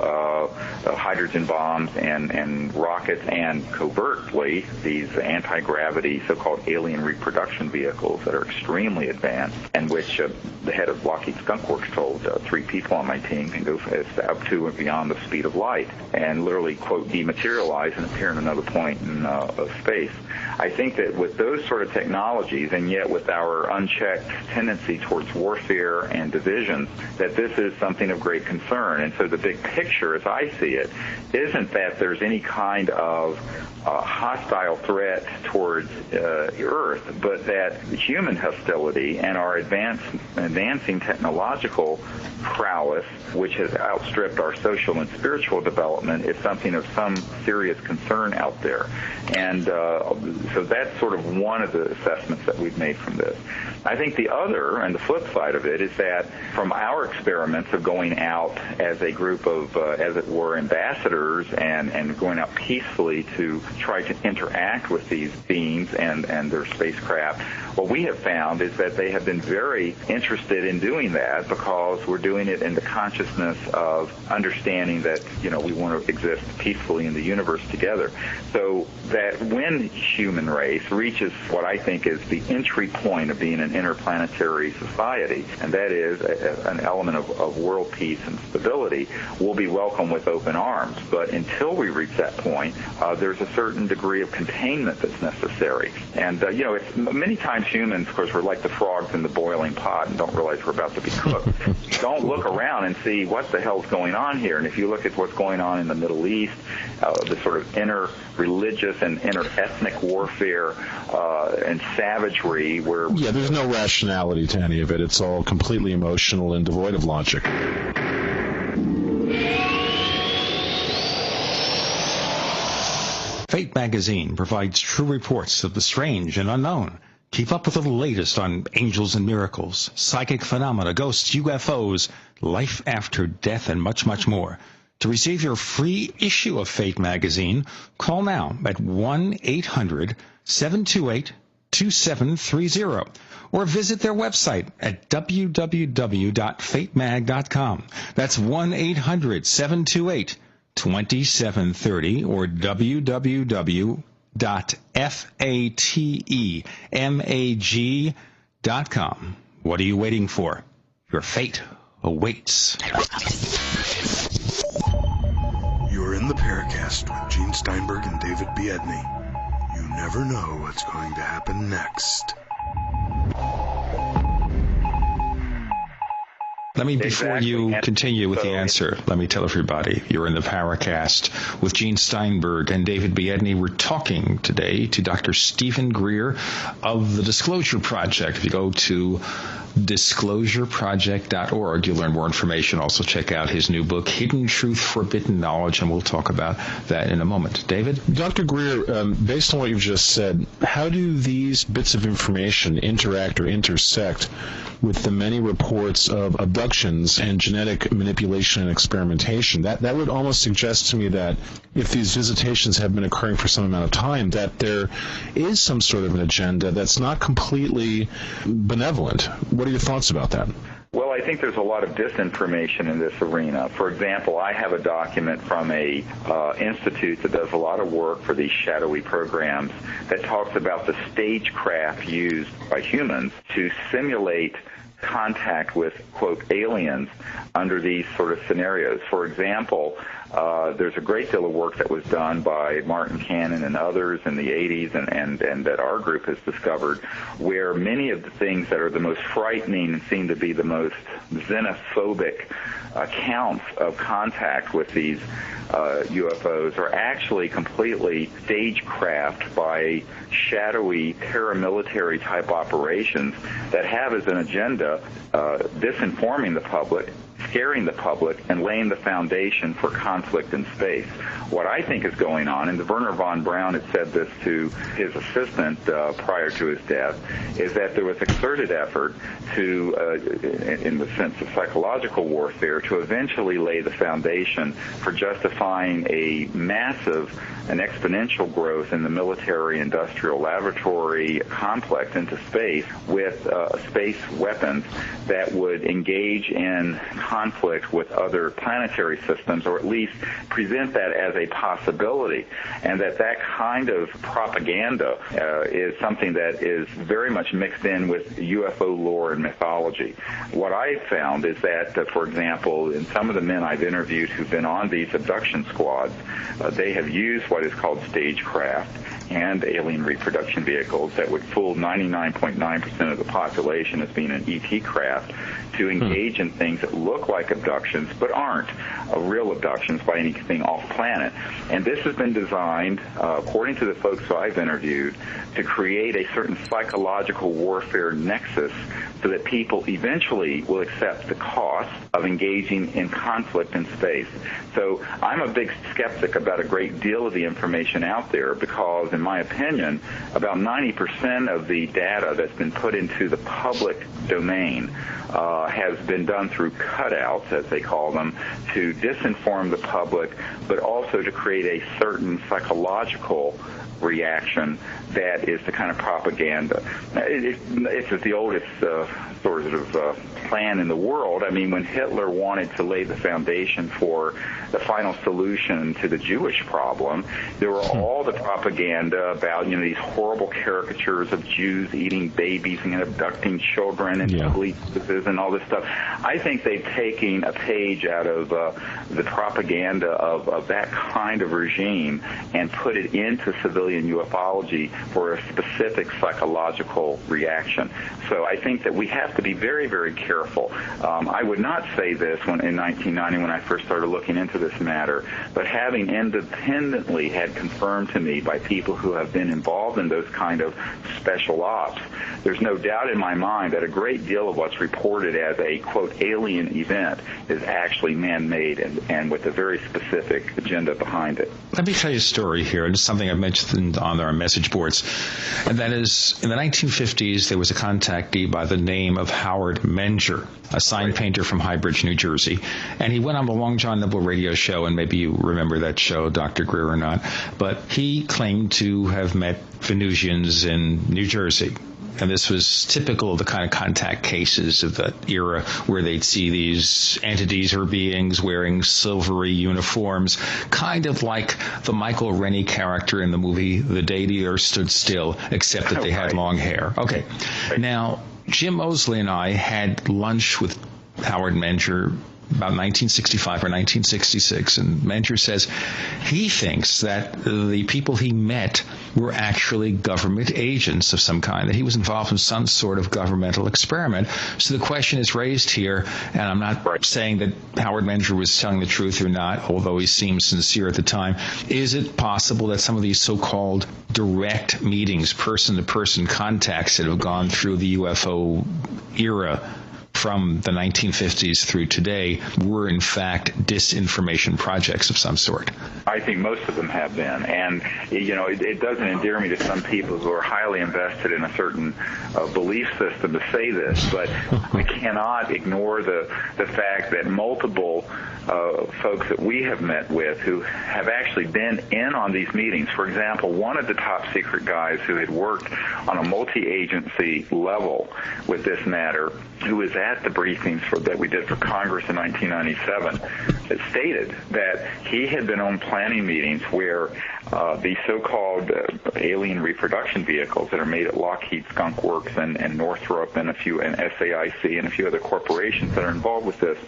hydrogen bombs and rockets and covertly these anti-gravity so-called alien reproduction vehicles that are extremely advanced and which the head of Lockheed Skunk Works told 3 people on my team can go up to and beyond the speed of light and literally, quote, dematerialize and appear in another point of space. I think that with those sort of technologies, and yet with our unchecked tendency towards warfare and division, that this is something of great concern. And so the big picture, as I see it, isn't that there's any kind of hostile threat towards Earth, but that human hostility and our advancing technological prowess, which has outstripped our social and spiritual development, is something of some serious concern out there. And so that's sort of one of the assessments that we've made from this. I think the other, and the flip side of it, is that from our experiments of going out as a group of, as it were, ambassadors and going out peacefully to try to interact with these beings and their spacecraft, what we have found is that they have been very interested in doing that because we're doing it in the consciousness of understanding that, we want to exist peacefully in the universe together. So that when human race reaches what I think is the entry point of being an an interplanetary society, and that is an element of world peace and stability, will be welcome with open arms. But until we reach that point, there's a certain degree of containment that's necessary. And, it's many times humans, of course, we're like the frogs in the boiling pot and don't realize we're about to be cooked. Don't look around and see what the hell's going on here. And if you look at what's going on in the Middle East, the sort of inter-religious and inter-ethnic warfare and savagery where... Yeah, there's no rationality to any of it. It's all completely emotional and devoid of logic. Fate magazine provides true reports of the strange and unknown. Keep up with the latest on angels and miracles, psychic phenomena, ghosts, UFOs, life after death, and much, much more. To receive your free issue of Fate magazine, call now at 1-800-728-2730 or visit their website at www.fatemag.com. That's 1-800-728-2730 or www.fatemag.com. What are you waiting for? Your fate awaits. You're in the Paracast with Gene Steinberg and David Biedney. You never know what's going to happen next. Before you continue with the answer, let me tell everybody, you're in the Paracast with Gene Steinberg and David Biedney. We're talking today to Dr. Stephen Greer of the Disclosure Project. If you go to disclosureproject.org, you'll learn more information. Also check out his new book, Hidden Truth, Forbidden Knowledge, and we'll talk about that in a moment. David? Dr. Greer, based on what you've just said, how do these bits of information interact or intersect with the many reports of abductions and genetic manipulation and experimentation? That would almost suggest to me that if these visitations have been occurring for some amount of time, that there is some sort of an agenda that's not completely benevolent. What are your thoughts about that? Well, I think there's a lot of disinformation in this arena. For example, I have a document from a institute that does a lot of work for these shadowy programs that talks about the stagecraft used by humans to simulate contact with, quote, aliens under these sort of scenarios. For example, there's a great deal of work that was done by Martin Cannon and others in the 80s and that our group has discovered, where many of the things that are the most frightening and seem to be the most xenophobic accounts of contact with these UFOs are actually completely stagecraft by shadowy paramilitary type operations that have as an agenda disinforming the public, scaring the public, and laying the foundation for conflict in space. What I think is going on, and Werner von Braun had said this to his assistant prior to his death, is that there was a concerted effort to, in the sense of psychological warfare, to eventually lay the foundation for justifying a massive and exponential growth in the military-industrial laboratory complex into space with space weapons that would engage in conflict with other planetary systems, or at least present that as a possibility, and that kind of propaganda is something that is very much mixed in with UFO lore and mythology. What I found is that, for example, in some of the men I've interviewed who've been on these abduction squads, they have used what is called stagecraft and alien reproduction vehicles that would fool 99.9% of the population as being an ET craft to engage in things that look like abductions but aren't real abductions by anything off planet. And this has been designed, according to the folks who I've interviewed, to create a certain psychological warfare nexus so that people eventually will accept the cost of engaging in conflict in space. So I'm a big skeptic about a great deal of the information out there because, in my opinion, about 90% of the data that's been put into the public domain has been done through cutouts, as they call them, to disinform the public, but also to create a certain psychological reaction that is the kind of propaganda. It's the oldest sort of plan in the world. I mean, when Hitler wanted to lay the foundation for the final solution to the Jewish problem, there were all the propaganda propaganda about, these horrible caricatures of Jews eating babies and abducting children and police and all this stuff. I think they've taken a page out of the propaganda of that kind of regime and put it into civilian ufology for a specific psychological reaction. So I think that we have to be very, very careful. I would not say this in 1990 when I first started looking into this matter, but having independently had confirmed to me by people who have been involved in those kind of special ops, there's no doubt in my mind that a great deal of what's reported as a, quote, alien event is actually man-made and with a very specific agenda behind it. Let me tell you a story here, and it's something I've mentioned on our message boards, and that is in the 1950s there was a contactee by the name of Howard Menger, a sign painter from Highbridge, New Jersey, and he went on the Long John Noble radio show, and maybe you remember that show, Dr. Greer or not, but he claimed to have met Venusians in New Jersey. And this was typical of the kind of contact cases of that era where they'd see these entities or beings wearing silvery uniforms, kind of like the Michael Rennie character in the movie The Day the Earth Stood Still, except that they had long hair. Okay. Now, Jim Mosley and I had lunch with Howard Menger about 1965 or 1966, and Menger says he thinks that the people he met were actually government agents of some kind, that he was involved in some sort of governmental experiment. So the question is raised here, and I'm not saying that Howard Menger was telling the truth or not, although he seemed sincere at the time. Is it possible that some of these so-called direct meetings, person-to-person contacts that have gone through the UFO era from the 1950s through today were in fact disinformation projects of some sort? I think most of them have been, and it doesn't endear me to some people who are highly invested in a certain belief system to say this, but I cannot ignore the fact that multiple folks that we have met with who have actually been in on these meetings. For example, one of the top secret guys who had worked on a multi-agency level with this matter, who was at the briefings that we did for Congress in 1997, it stated that he had been on planning meetings where the so-called alien reproduction vehicles that are made at Lockheed Skunk Works and Northrop and SAIC and a few other corporations that are involved with this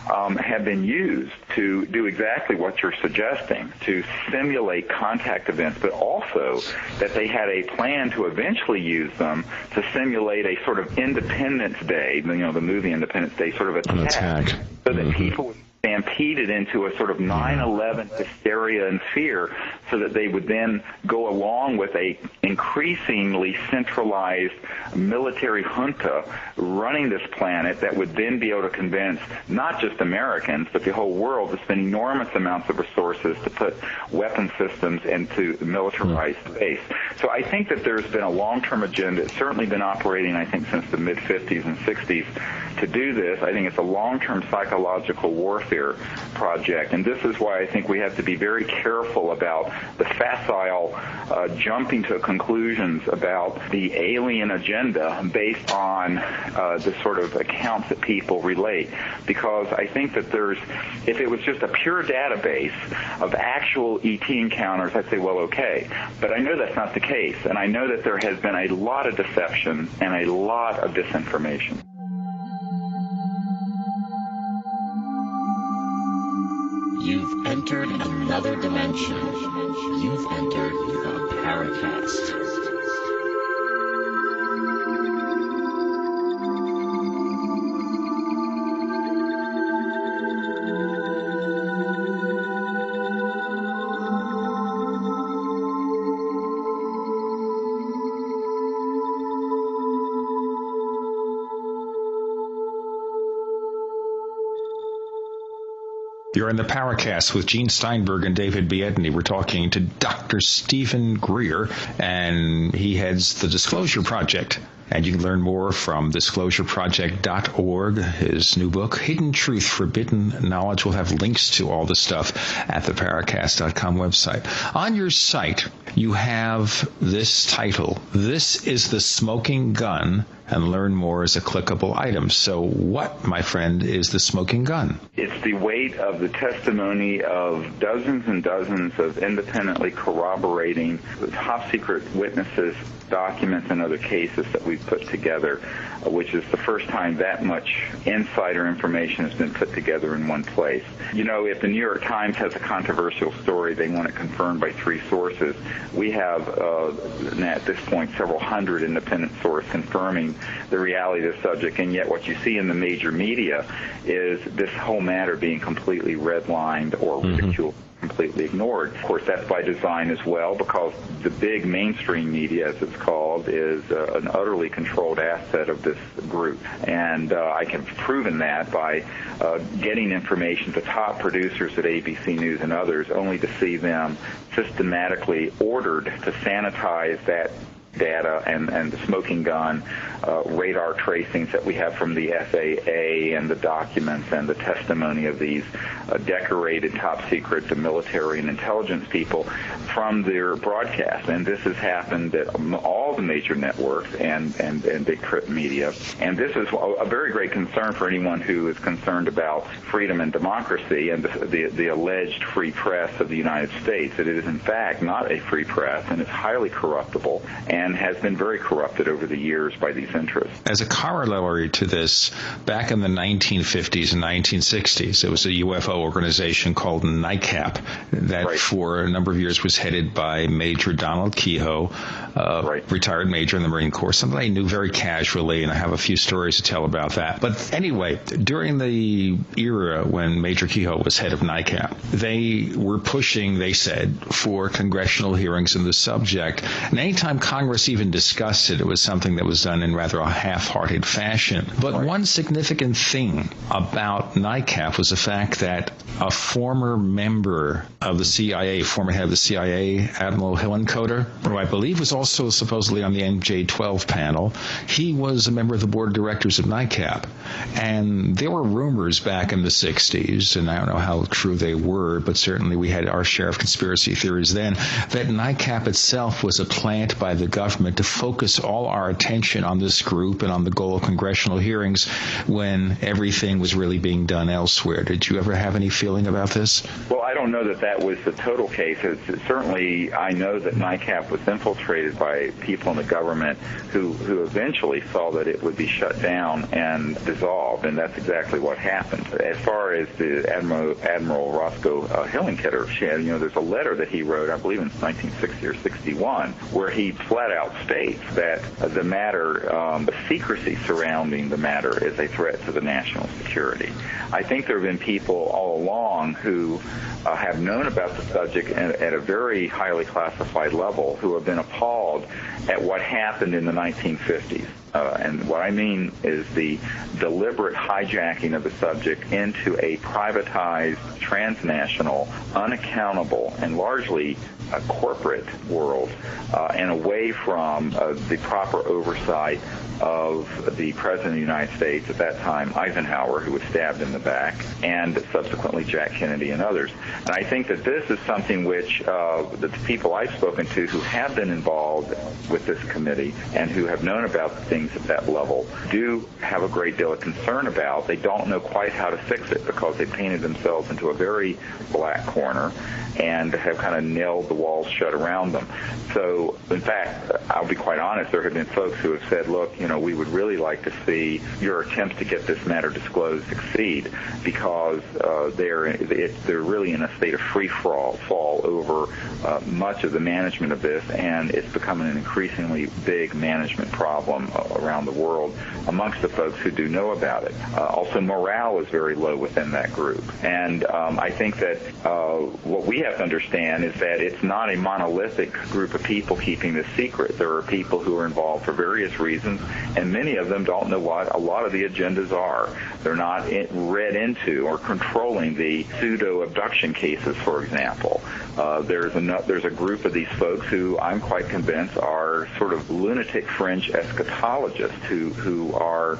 have been used to do exactly what you're suggesting, to simulate contact events, but also that they had a plan to eventually use them to simulate a sort of Independence Day, the movie Independence Day, sort of attack. So that people would stampeded into a sort of 9/11 hysteria and fear, so that they would then go along with a increasingly centralized military junta running this planet that would then be able to convince not just Americans but the whole world to spend enormous amounts of resources to put weapon systems into militarized space. So I think that there's been a long-term agenda. It's certainly been operating, I think, since the mid-50s and 60s to do this. I think it's a long-term psychological warfare project, and this is why I think we have to be very careful about the facile jumping to conclusions about the alien agenda based on the sort of accounts that people relate. Because I think that if it was just a pure database of actual ET encounters, I'd say, well, okay. But I know that's not the case, and I know that there has been a lot of deception and a lot of disinformation. You've entered another dimension. You've entered the Paracast. You're in the Paracast with Gene Steinberg and David Biedney. We're talking to Dr. Stephen Greer, and he heads the Disclosure Project. And you can learn more from disclosureproject.org. His new book, Hidden Truth, Forbidden Knowledge. We'll have links to all the stuff at the Paracast.com website. On your site, you have this title, This is the Smoking Gun, and learn more as a clickable item. So what, my friend, is the smoking gun? It's the weight of the testimony of dozens and dozens of independently corroborating top-secret witnesses, documents, and other cases that we've put together, which is the first time that much insider information has been put together in one place. You know, if the New York Times has a controversial story, they want it confirmed by 3 sources. We have, at this point, several hundred independent sources confirming the reality of the subject, and yet what you see in the major media is this whole matter being completely redlined or ridiculed. Completely ignored. Of course, that's by design as well, because the big mainstream media, as it's called, is an utterly controlled asset of this group. And I have proven that by getting information to top producers at ABC News and others, only to see them systematically ordered to sanitize that data and the smoking gun radar tracings that we have from the FAA and the documents and the testimony of these decorated top-secret military and intelligence people from their broadcast. And this has happened at all the major networks and big media. And this is a very great concern for anyone who is concerned about freedom and democracy and the alleged free press of the United States. It is, in fact, not a free press, and it's highly corruptible and has been very corrupted over the years by these interests. As a corollary to this, back in the 1950s and 1960s, there was a UFO organization called NICAP that for a number of years was headed by Major Donald Kehoe, retired major in the Marine Corps, something I knew very casually, and I have a few stories to tell about that. But anyway, during the era when Major Kehoe was head of NICAP, they were pushing, they said, for congressional hearings in the subject. And anytime Congress even discussed it, it was something that was done in rather a half-hearted fashion. But one significant thing about NICAP was the fact that a former member of the CIA, former head of the CIA, Admiral Hillenkoetter, who I believe was also supposedly on the MJ-12 panel, he was a member of the board of directors of NICAP. And there were rumors back in the 60s, and I don't know how true they were, but certainly we had our share of conspiracy theories then, that NICAP itself was a plant by the government to focus all our attention on this group and on the goal of congressional hearings when everything was really being done elsewhere. Did you ever have any feeling about this? Well, I don't know that that was the total case. Certainly, I know that NICAP was infiltrated by people in the government who eventually saw that it would be shut down and dissolved, and that's exactly what happened. As far as the Admiral Roscoe Hillenkoetter, there's a letter that he wrote, I believe in 1960 or 61, where he flat out states that the matter, the secrecy surrounding the matter is a threat to the national security. I think there have been people all along who have known about the subject at a very highly classified level who have been appalled at what happened in the 1950s. And what I mean is the deliberate hijacking of the subject into a privatized, transnational, unaccountable, and largely a corporate world, and away from the proper oversight of the President of the United States at that time, Eisenhower, who was stabbed in the back, and subsequently Jack Kennedy and others. And I think that this is something which the people I've spoken to who have been involved with this committee and who have known about things at that level do have a great deal of concern about. They don't know quite how to fix it because they painted themselves into a very black corner and have kind of nailed the walls shut around them. So, in fact, I'll be quite honest, there have been folks who have said, look, we would really like to see your attempts to get this matter disclosed succeed because they're really in a state of free fall over much of the management of this, and it's becoming an increasingly big management problem around the world amongst the folks who do know about it. Also, morale is very low within that group. And I think that what we have to understand is that it's not a monolithic group of people keeping this secret. There are people who are involved for various reasons, and many of them don't know what a lot of the agendas are. They're not read into or controlling the pseudo-abduction cases, for example. There's a group of these folks who I'm quite convinced are are sort of lunatic fringe eschatologists who are,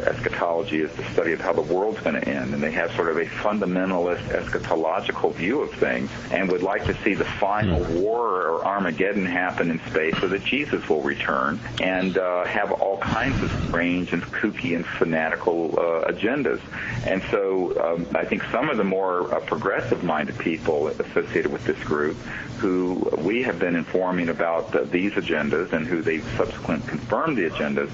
eschatology is the study of how the world's going to end, and they have sort of a fundamentalist eschatological view of things and would like to see the final war or Armageddon happen in space so that Jesus will return, and have all kinds of strange and kooky and fanatical agendas. And so I think some of the more progressive-minded people associated with this group, who we have been informing about these agendas and who they've subsequently confirmed the agendas,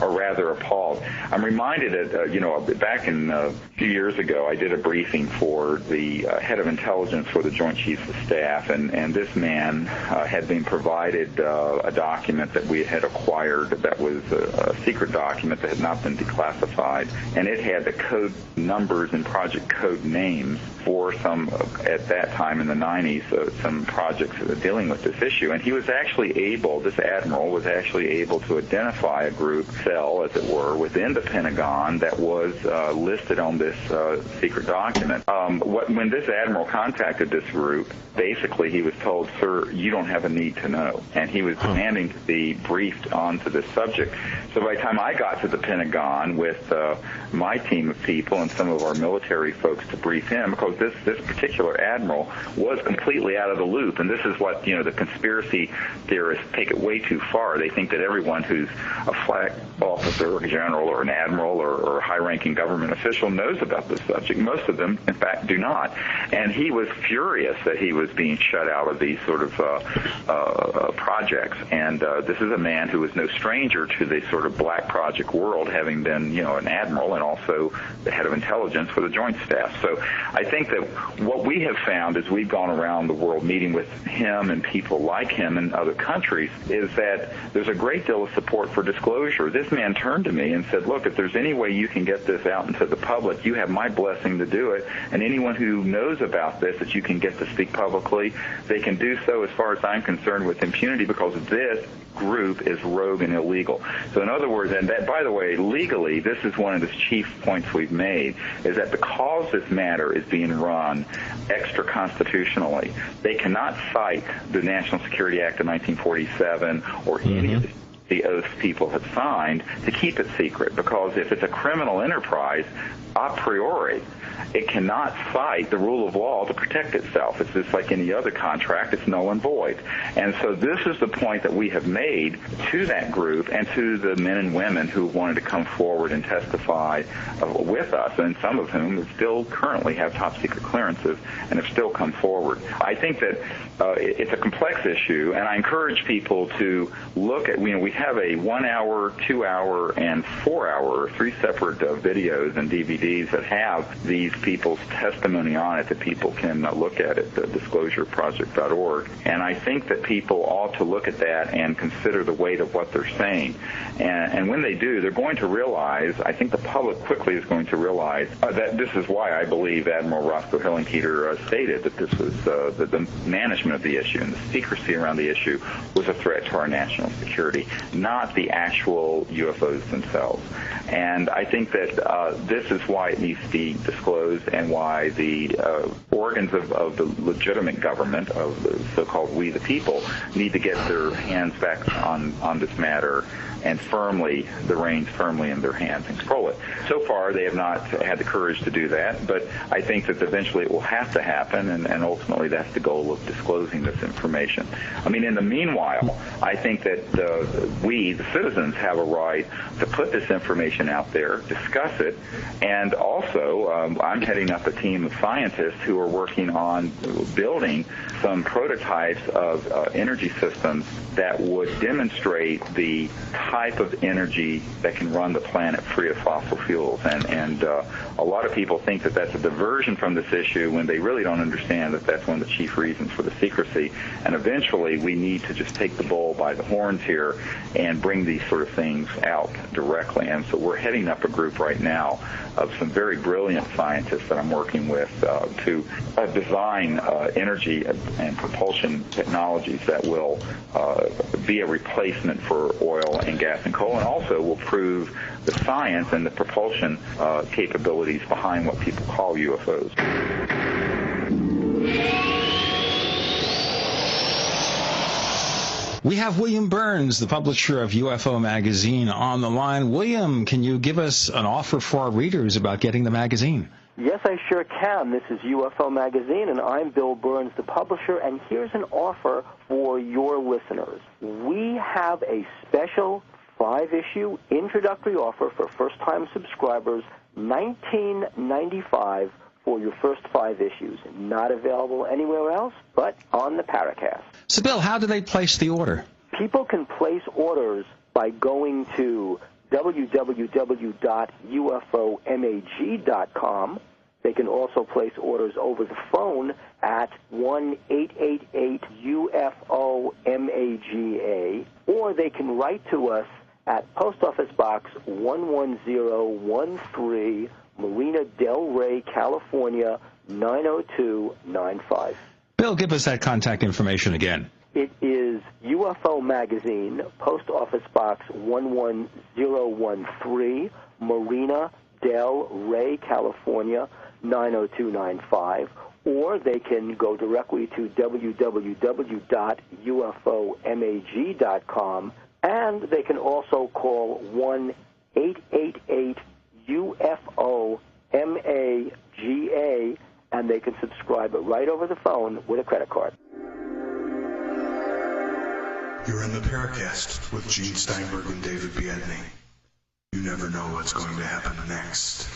are rather appalled. I'm reminded that, back in a few years ago, I did a briefing for the head of intelligence for the Joint Chiefs of Staff, and this man had been provided a document that we had acquired that was a secret document that had not been declassified, and it had the code numbers and project code names for some, at that time in the 90s, some projects dealing with this issue. And he was actually able, this admiral was actually able to identify a group cell, as it were, within the Pentagon that was listed on this secret document. When this admiral contacted this group, basically he was told, "Sir, you don't have a need to know." And he was demanding to be briefed onto this subject. So by the time I got to the Pentagon with my team of people and some of our military folks to brief him, because this particular admiral was completely out of the loop, and this is what, the conspiracy theorists take it way too far. They think that everyone who's a flag officer or a general or an admiral or a high-ranking government official knows about this subject. Most of them, in fact, do not. And he was furious that he was being shut out of these sort of projects. And this is a man who is no stranger to the sort of black project world, having been, an admiral and also the head of intelligence for the Joint Staff. So I think that what we have found as we've gone around the world meeting with him and people like him in other countries is that there's a great deal of support for disclosure. This man turned to me and said, "Look, if there's any way you can get this out into the public, you have my blessing to do it. And anyone who knows about this that you can get to speak publicly, they can do so, as far as I'm concerned, with impunity, because this group is rogue and illegal." So in other words, and that, by the way, legally, this is one of the chief points we've made, is that because this matter is being run extra-constitutionally, they cannot cite the National Security Act of 1947 or any of the oaths people have signed to keep it secret, because if it's a criminal enterprise, a priori, it cannot cite the rule of law to protect itself. It's just like any other contract. It's null and void. And so this is the point that we have made to that group and to the men and women who wanted to come forward and testify with us, and some of whom still currently have top-secret clearances and have still come forward. I think that it's a complex issue, and I encourage people to look at, we have a 1 hour, 2 hour, and 4 hour, 3 separate videos and DVDs that have these people's testimony on it that people can look at disclosureproject.org. And I think that people ought to look at that and consider the weight of what they're saying. And when they do, they're going to realize, I think the public quickly is going to realize that this is why I believe Admiral Roscoe Hillenkoetter stated that this was the management of the issue and the secrecy around the issue was a threat to our national security, not the actual UFOs themselves. And I think that this is why it needs to be disclosed, and why the organs of the legitimate government, of the so-called we the people, need to get their hands back on this matter and the reins firmly in their hands and control it. So far, they have not had the courage to do that, but I think that eventually it will have to happen, and ultimately that's the goal of disclosing this information. I mean, in the meanwhile, I think that we, the citizens, have a right to put this information out there, discuss it, and also I'm heading up a team of scientists who are working on building some prototypes of energy systems that would demonstrate the type of energy that can run the planet free of fossil fuels. And a lot of people think that that's a diversion from this issue when they really don't understand that that's one of the chief reasons for the secrecy. And eventually we need to just take the bull by the horns here and bring these sort of things out directly. And so we're heading up a group right now of some very brilliant scientists that I'm working with to design energy and propulsion technologies that will be a replacement for oil and gas and coal, and also will prove the science and the propulsion capabilities behind what people call UFOs. We have William Burns, the publisher of UFO Magazine, on the line. William, can you give us an offer for our readers about getting the magazine? Yes, I sure can. This is UFO Magazine, and I'm Bill Burns, the publisher, and here's an offer for your listeners. We have a special 5-issue introductory offer for first-time subscribers, $19.95 for your first 5 issues. Not available anywhere else but on the Paracast. So, Bill, how do they place the order? People can place orders by going to www.ufomag.com. They can also place orders over the phone at 1-888-UFO-MAGA, or they can write to us at Post Office Box 11013, Marina Del Rey, California, 90295. Bill, give us that contact information again. It is UFO Magazine, Post Office Box 11013, Marina Del Rey, California, 90295. Or they can go directly to www.ufomag.com, and they can also call 1-888-UFO-MAGA, and they can subscribe it right over the phone with a credit card. You're in the Paracast with Gene Steinberg and David Biedney. You never know what's going to happen next.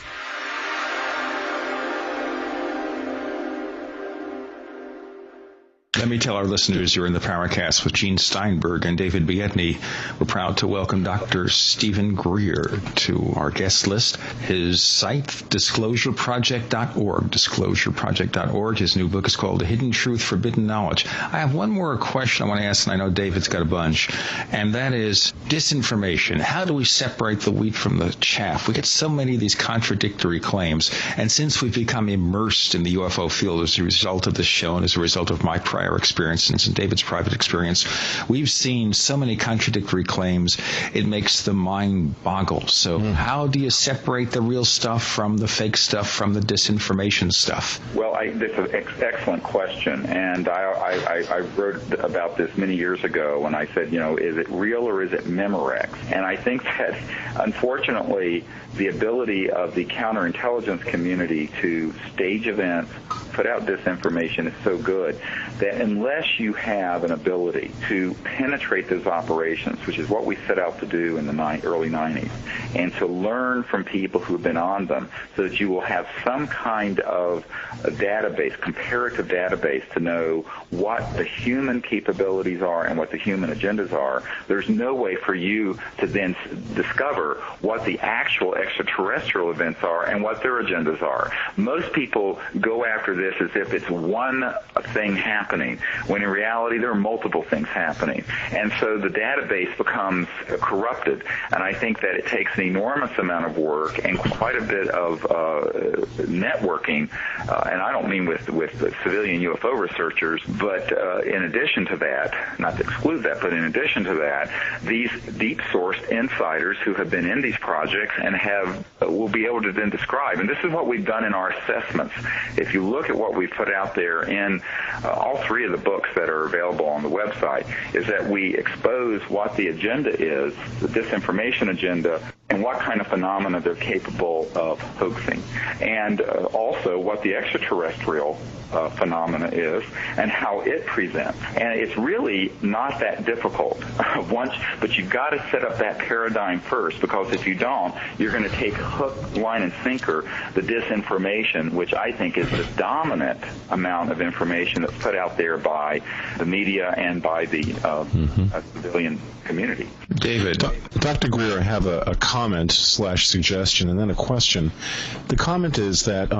Let me tell our listeners you're in the Paracast with Gene Steinberg and David Biedney. We're proud to welcome Dr. Stephen Greer to our guest list. His site, disclosureproject.org. Disclosureproject.org. His new book is called The Hidden Truth, Forbidden Knowledge. I have one more question I want to ask, and I know David's got a bunch, and that is disinformation. How do we separate the wheat from the chaff? We get so many of these contradictory claims, and since we've become immersed in the UFO field as a result of this show and as a result of my prior experience and David's private experience, we've seen so many contradictory claims, it makes the mind boggle. So how do you separate the real stuff from the fake stuff from the disinformation stuff? Well, this is an excellent question, and I wrote about this many years ago when I said, is it real or is it Memorex? And I think that, unfortunately, the ability of the counterintelligence community to stage events, put out disinformation is so good that unless you have an ability to penetrate those operations, which is what we set out to do in the early 90s, and to learn from people who have been on them so that you will have some kind of a database, comparative database, to know what the human capabilities are and what the human agendas are, there's no way for you to then discover what the actual extraterrestrial events are and what their agendas are. Most people go after this as if it's one thing happening, when in reality there are multiple things happening. And so the database becomes corrupted, and I think that it takes an enormous amount of work and quite a bit of networking, and I don't mean with civilian UFO researchers, but in addition to that, not to exclude that, but in addition to that, these deep-sourced insiders who have been in these projects and will be able to then describe, and this is what we've done in our assessments. If you look at what we've put out there in all 3 of the books that are available on the website, is that we expose what the agenda is, the disinformation agenda, and what kind of phenomena they're capable of hoaxing, and also what the extraterrestrial phenomena is and how it presents. And it's really not that difficult but you've got to set up that paradigm first, because if you don't, you're going to take hook, line, and sinker the disinformation, which I think is the dominant amount of information that's put out there by the media and by the civilian community. David, Dr. Greer, I have a comment/suggestion and then a question. The comment is that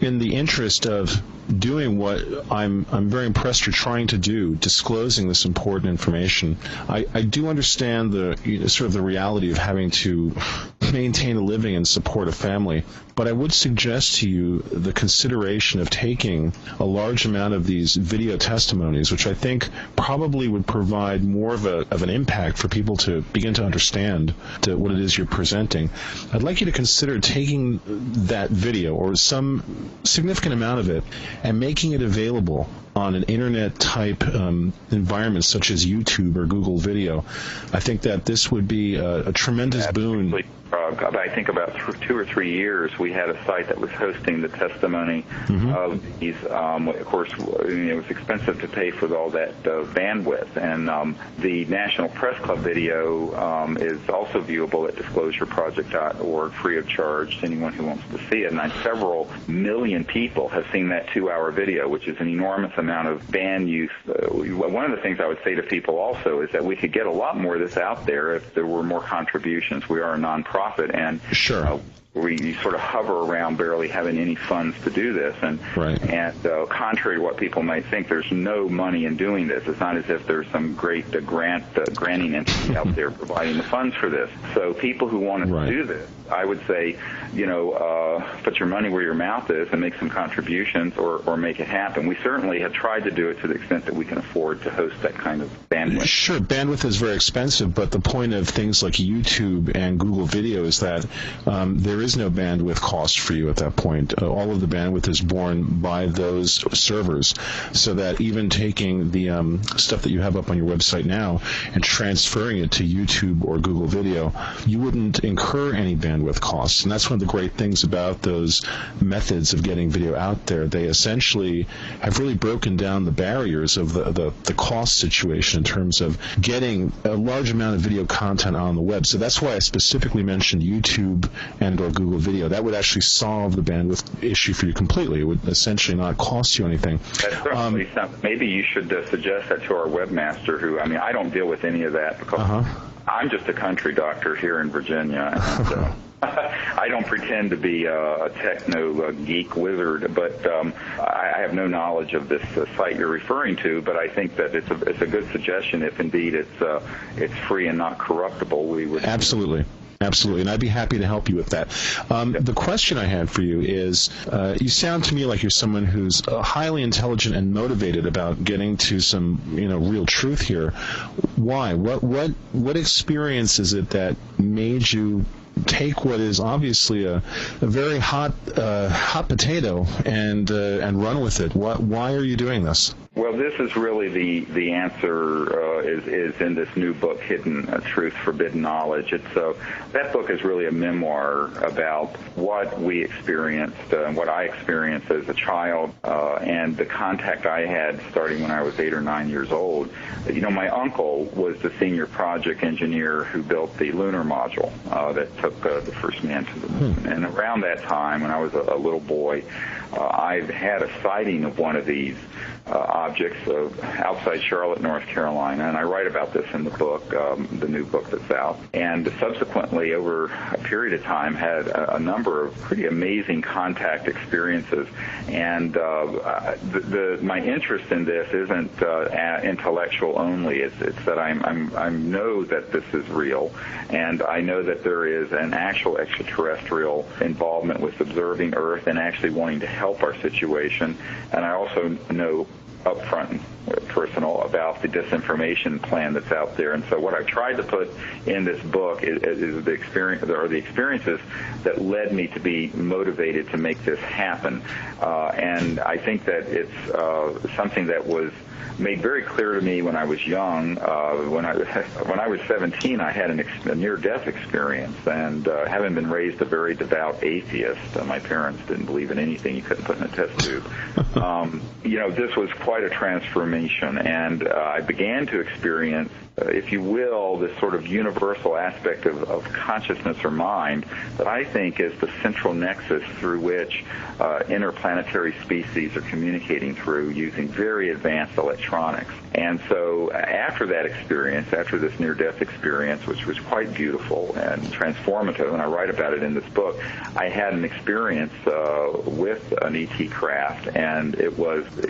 in the interest of doing what I'm very impressed you're trying to do, disclosing this important information, I do understand the sort of the reality of having to maintain a living and support a family, but I would suggest to you the consideration of taking a large amount of these video testimonies, which I think probably would provide more of an impact for people to begin to understand what it is you're presenting. I'd like you to consider taking that video or some significant amount of it and making it available on an internet-type environment such as YouTube or Google Video, I think that this would be a tremendous boon. I think about 2 or 3 years, we had a site that was hosting the testimony of these. Of course, it was expensive to pay for all that bandwidth, and the National Press Club video is also viewable at disclosureproject.org, free of charge to anyone who wants to see it. And several million people have seen that 2-hour video, which is an enormous amount of band use. One of the things I would say to people also is that we could get a lot more of this out there if there were more contributions. We are a nonprofit, and we sort of hover around barely having any funds to do this. And contrary to what people might think, there's no money in doing this. It's not as if there's some great granting entity out there providing the funds for this. So people who want to do this, I would say, put your money where your mouth is and make some contributions or make it happen. We certainly have tried to do it to the extent that we can afford to host that kind of bandwidth. Sure, bandwidth is very expensive, but the point of things like YouTube and Google Video is that there is no bandwidth cost for you at that point. All of the bandwidth is borne by those servers, so that even taking the stuff that you have up on your website now and transferring it to YouTube or Google Video, you wouldn't incur any bandwidth costs. And that's one of the great things about those methods of getting video out there. They essentially have really broken down the barriers of the cost situation in terms of getting a large amount of video content on the web. So that's why I specifically mentioned YouTube and or Google Video. That would actually solve the bandwidth issue for you completely. It would essentially not cost you anything. That's certainly something. Maybe you should suggest that to our webmaster, who, I don't deal with any of that because I'm just a country doctor here in Virginia. And, I don't pretend to be a techno geek wizard, but I have no knowledge of this site you're referring to. But I think that it's a good suggestion. If indeed it's free and not corruptible, we would absolutely. And I'd be happy to help you with that. The question I had for you is, you sound to me like you're someone who's highly intelligent and motivated about getting to some, real truth here. Why? What experience is it that made you take what is obviously a very hot potato and run with it? Why are you doing this? Well, this is really the answer is in this new book, Hidden Truth, Forbidden Knowledge. That book is really a memoir about what we experienced and what I experienced as a child and the contact I had starting when I was 8 or 9 years old. My uncle was the senior project engineer who built the lunar module that took the first man to the moon. And around that time, when I was a little boy, I had a sighting of one of these objects outside Charlotte, North Carolina, and I write about this in the book, the new book that's out. And subsequently, over a period of time, had a number of pretty amazing contact experiences. And my interest in this isn't intellectual only. It's that I know that this is real, and I know that there is an actual extraterrestrial involvement with observing Earth and actually wanting to help our situation. And I also know upfront personal about the disinformation plan that's out there. And so what I've tried to put in this book is the experiences that led me to be motivated to make this happen. And I think that it's something that was made very clear to me when I was young. When I was 17, I had a near-death experience, and having been raised a very devout atheist, my parents didn't believe in anything you couldn't put in a test tube. This was quite a transformation, and I began to experience, if you will, this sort of universal aspect of consciousness or mind that I think is the central nexus through which interplanetary species are communicating through using very advanced electronics. And so after that experience, after this near-death experience, which was quite beautiful and transformative, and I write about it in this book, I had an experience with an ET craft, and it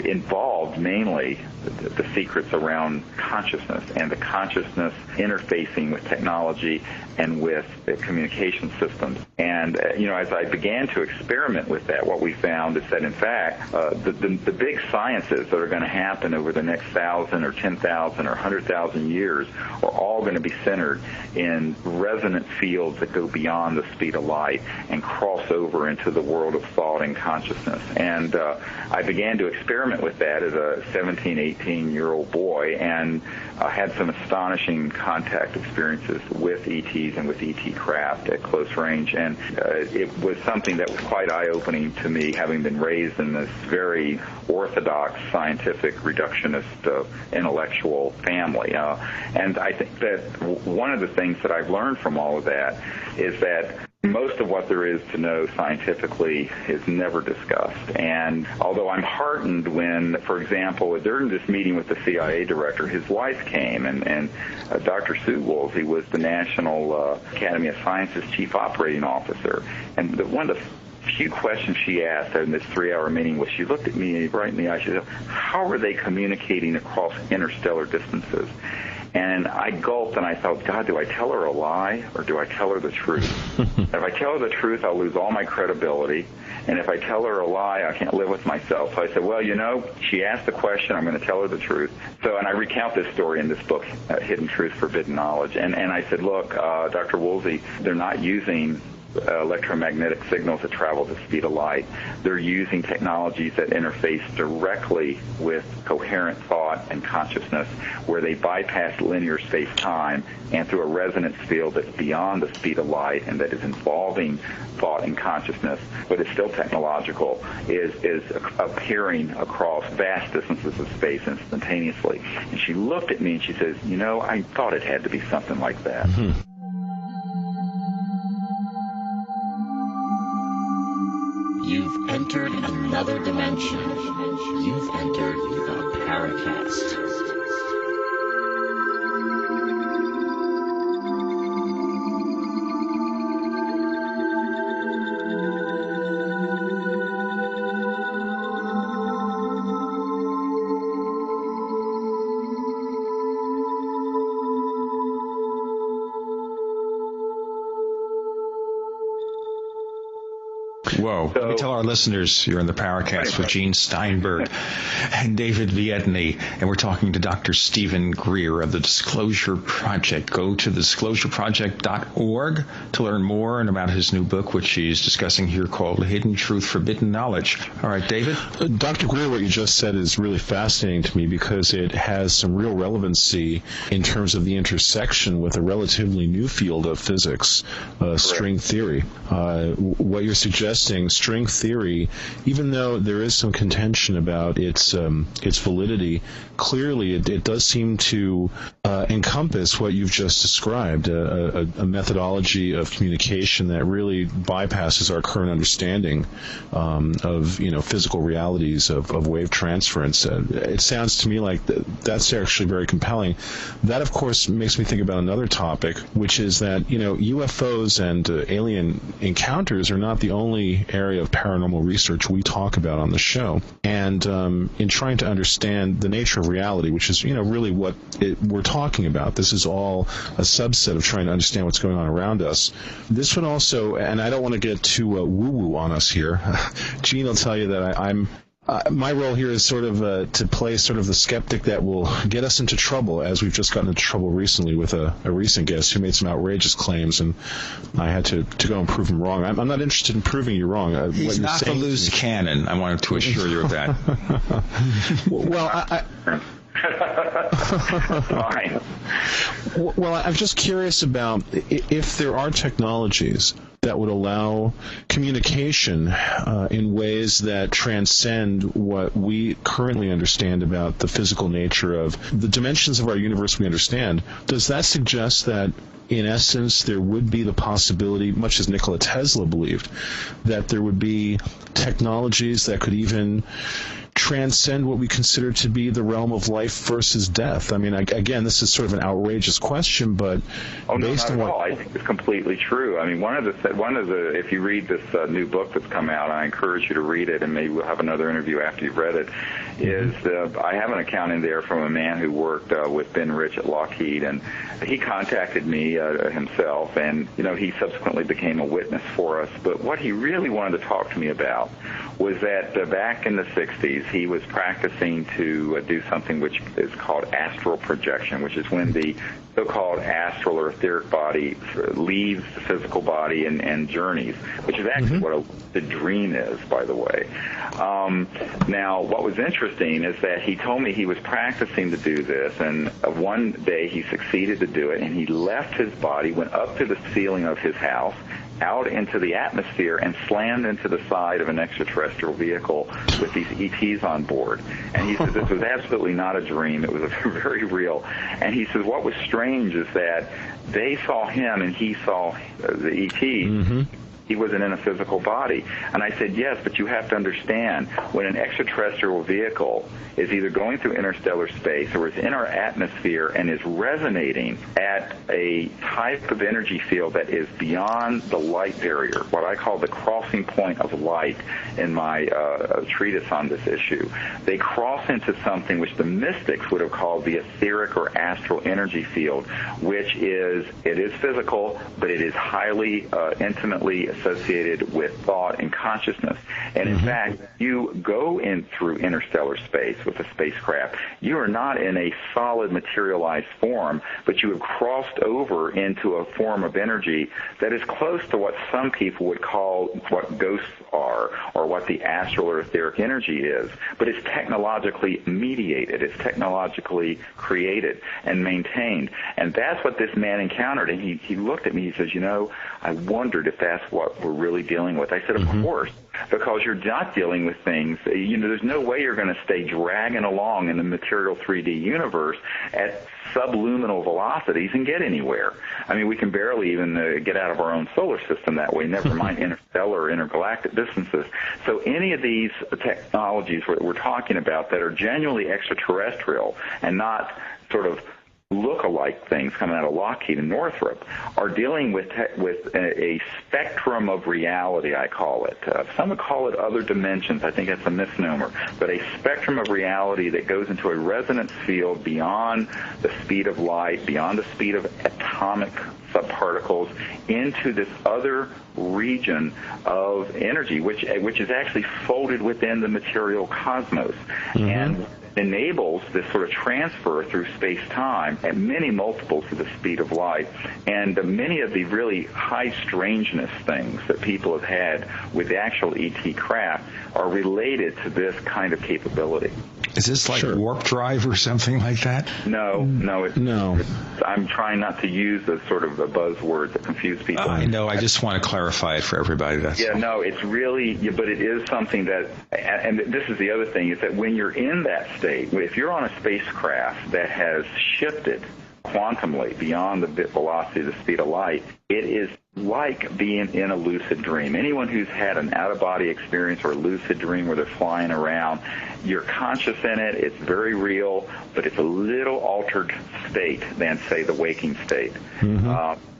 involved mainly the secrets around consciousness and the consciousness interfacing with technology and with communication systems. And, as I began to experiment with that, what we found is that, in fact, the big sciences that are going to happen over the next 1,000 or 10,000 or 100,000 years are all going to be centered in resonant fields that go beyond the speed of light and cross over into the world of thought and consciousness. And I began to experiment with that as a 17, 18-year-old boy, and had some astonishing contact experiences with ETs and with ET craft at close range. And it was something that was quite eye-opening to me, having been raised in this very orthodox, scientific, reductionist, intellectual family. And I think that one of the things that I've learned from all of that is that most of what there is to know scientifically is never discussed. And although I'm heartened when, for example, during this meeting with the CIA director, his wife came, and Dr. Sue Woolsey was the National Academy of Sciences Chief Operating Officer. And one of the few questions she asked in this 3-hour meeting was, she looked at me right in the eye, she said, how are they communicating across interstellar distances? And I gulped, and I thought, God, do I tell her a lie or do I tell her the truth? If I tell her the truth, I'll lose all my credibility. And if I tell her a lie, I can't live with myself. So I said, well, she asked the question, I'm going to tell her the truth. So, and I recount this story in this book, Hidden Truth, Forbidden Knowledge. And I said, look, Dr. Woolsey, they're not using electromagnetic signals that travel at the speed of light. They're using technologies that interface directly with coherent thought and consciousness, where they bypass linear space-time and through a resonance field that's beyond the speed of light and that is involving thought and consciousness, but it's still technological, is appearing across vast distances of space instantaneously. And she looked at me and she says, I thought it had to be something like that. Mm-hmm. You've entered another dimension. You've entered the Paracast. Whoa. Let me tell our listeners you're in the Paracast with Gene Steinberg and David Biedney, and we're talking to Dr. Stephen Greer of the Disclosure Project. Go to disclosureproject.org to learn more and about his new book, which he's discussing here, called Hidden Truth, Forbidden Knowledge. All right, David? Dr. Greer, what you just said is really fascinating to me because it has some real relevancy in terms of the intersection with a relatively new field of physics, string theory. What you're suggesting, string theory, even though there is some contention about its validity, clearly it does seem to encompass what you've just described, a methodology of communication that really bypasses our current understanding of physical realities of wave transference. It sounds to me like that's actually very compelling. That, of course, makes me think about another topic, which is that UFOs and alien encounters are not the only area of paranormal research we talk about on the show. And in trying to understand the nature of reality, which is really what we're talking about, this is all a subset of trying to understand what's going on around us. This would also, and I don't want to get too woo-woo on us here, Gene will tell you that I'm my role here is sort of to play sort of the skeptic that will get us into trouble, as we've just gotten into trouble recently with a recent guest who made some outrageous claims, and I had to go and prove him wrong. I'm not interested in proving you wrong. He's not a loose cannon. I wanted to assure you of that. Well, I'm just curious about if there are technologies that would allow communication in ways that transcend what we currently understand about the physical nature of the dimensions of our universe we understand. Does that suggest that, in essence, there would be the possibility, much as Nikola Tesla believed, that there would be technologies that could even transcend what we consider to be the realm of life versus death? I mean, again, this is sort of an outrageous question, but based on what I think it's completely true. I mean, one of the if you read this new book that's come out, I encourage you to read it, and maybe we'll have another interview after you've read it. Is I have an account in there from a man who worked with Ben Rich at Lockheed, and he contacted me himself, and he subsequently became a witness for us. But what he really wanted to talk to me about was that back in the 60s, he was practicing to do something which is called astral projection, which is when the so-called astral or etheric body leaves the physical body and journeys, which is actually what the dream is, by the way. Now, what was interesting is that he told me he was practicing to do this, and one day he succeeded to do it, and he left his body, went up to the ceiling of his house, out into the atmosphere, and slammed into the side of an extraterrestrial vehicle with these ETs on board. And he said this was absolutely not a dream. It was very real. And he says what was strange is that they saw him and he saw the ET. He wasn't in a physical body. And I said, yes, but you have to understand, when an extraterrestrial vehicle is either going through interstellar space or is in our atmosphere and is resonating at a type of energy field that is beyond the light barrier, what I call the crossing point of light in my treatise on this issue, they cross into something which the mystics would have called the etheric or astral energy field, which is physical, but it is highly intimately associated with thought and consciousness. And in fact, you go in through interstellar space with a spacecraft, you are not in a solid materialized form, but you have crossed over into a form of energy that is close to what some people would call what ghosts are, or what the astral or etheric energy is. But it's technologically mediated, it's technologically created and maintained. And that's what this man encountered. And he looked at me, he says, I wondered if that's what we're really dealing with. I said, of course, because you're not dealing with things. There's no way you're going to stay dragging along in the material 3D universe at subluminal velocities and get anywhere. I mean, we can barely even get out of our own solar system that way, never mind interstellar or intergalactic distances. So any of these technologies we're talking about that are genuinely extraterrestrial and not sort of look-alike things coming out of Lockheed and Northrop are dealing with a spectrum of reality, I call it. Some would call it other dimensions. I think that's a misnomer. But a spectrum of reality that goes into a resonance field beyond the speed of light, beyond the speed of atomic subparticles, into this other region of energy, which is actually folded within the material cosmos. And enables this sort of transfer through space-time at many multiples of the speed of light. And many of the really high strangeness things that people have had with the actual ET craft are related to this kind of capability. Is this like warp drive or something like that? No. I'm trying not to use the sort of a buzzword that confuse people. I know. I just want to clarify it for everybody. It's really, but it is something that, and this is the other thing, is that when you're in that state, if you're on a spacecraft that has shifted quantumly beyond the bit velocity of the speed of light, it is like being in a lucid dream. Anyone who's had an out-of-body experience or a lucid dream where they're flying around, you're conscious in it, it's very real, but it's a little altered state than, say, the waking state.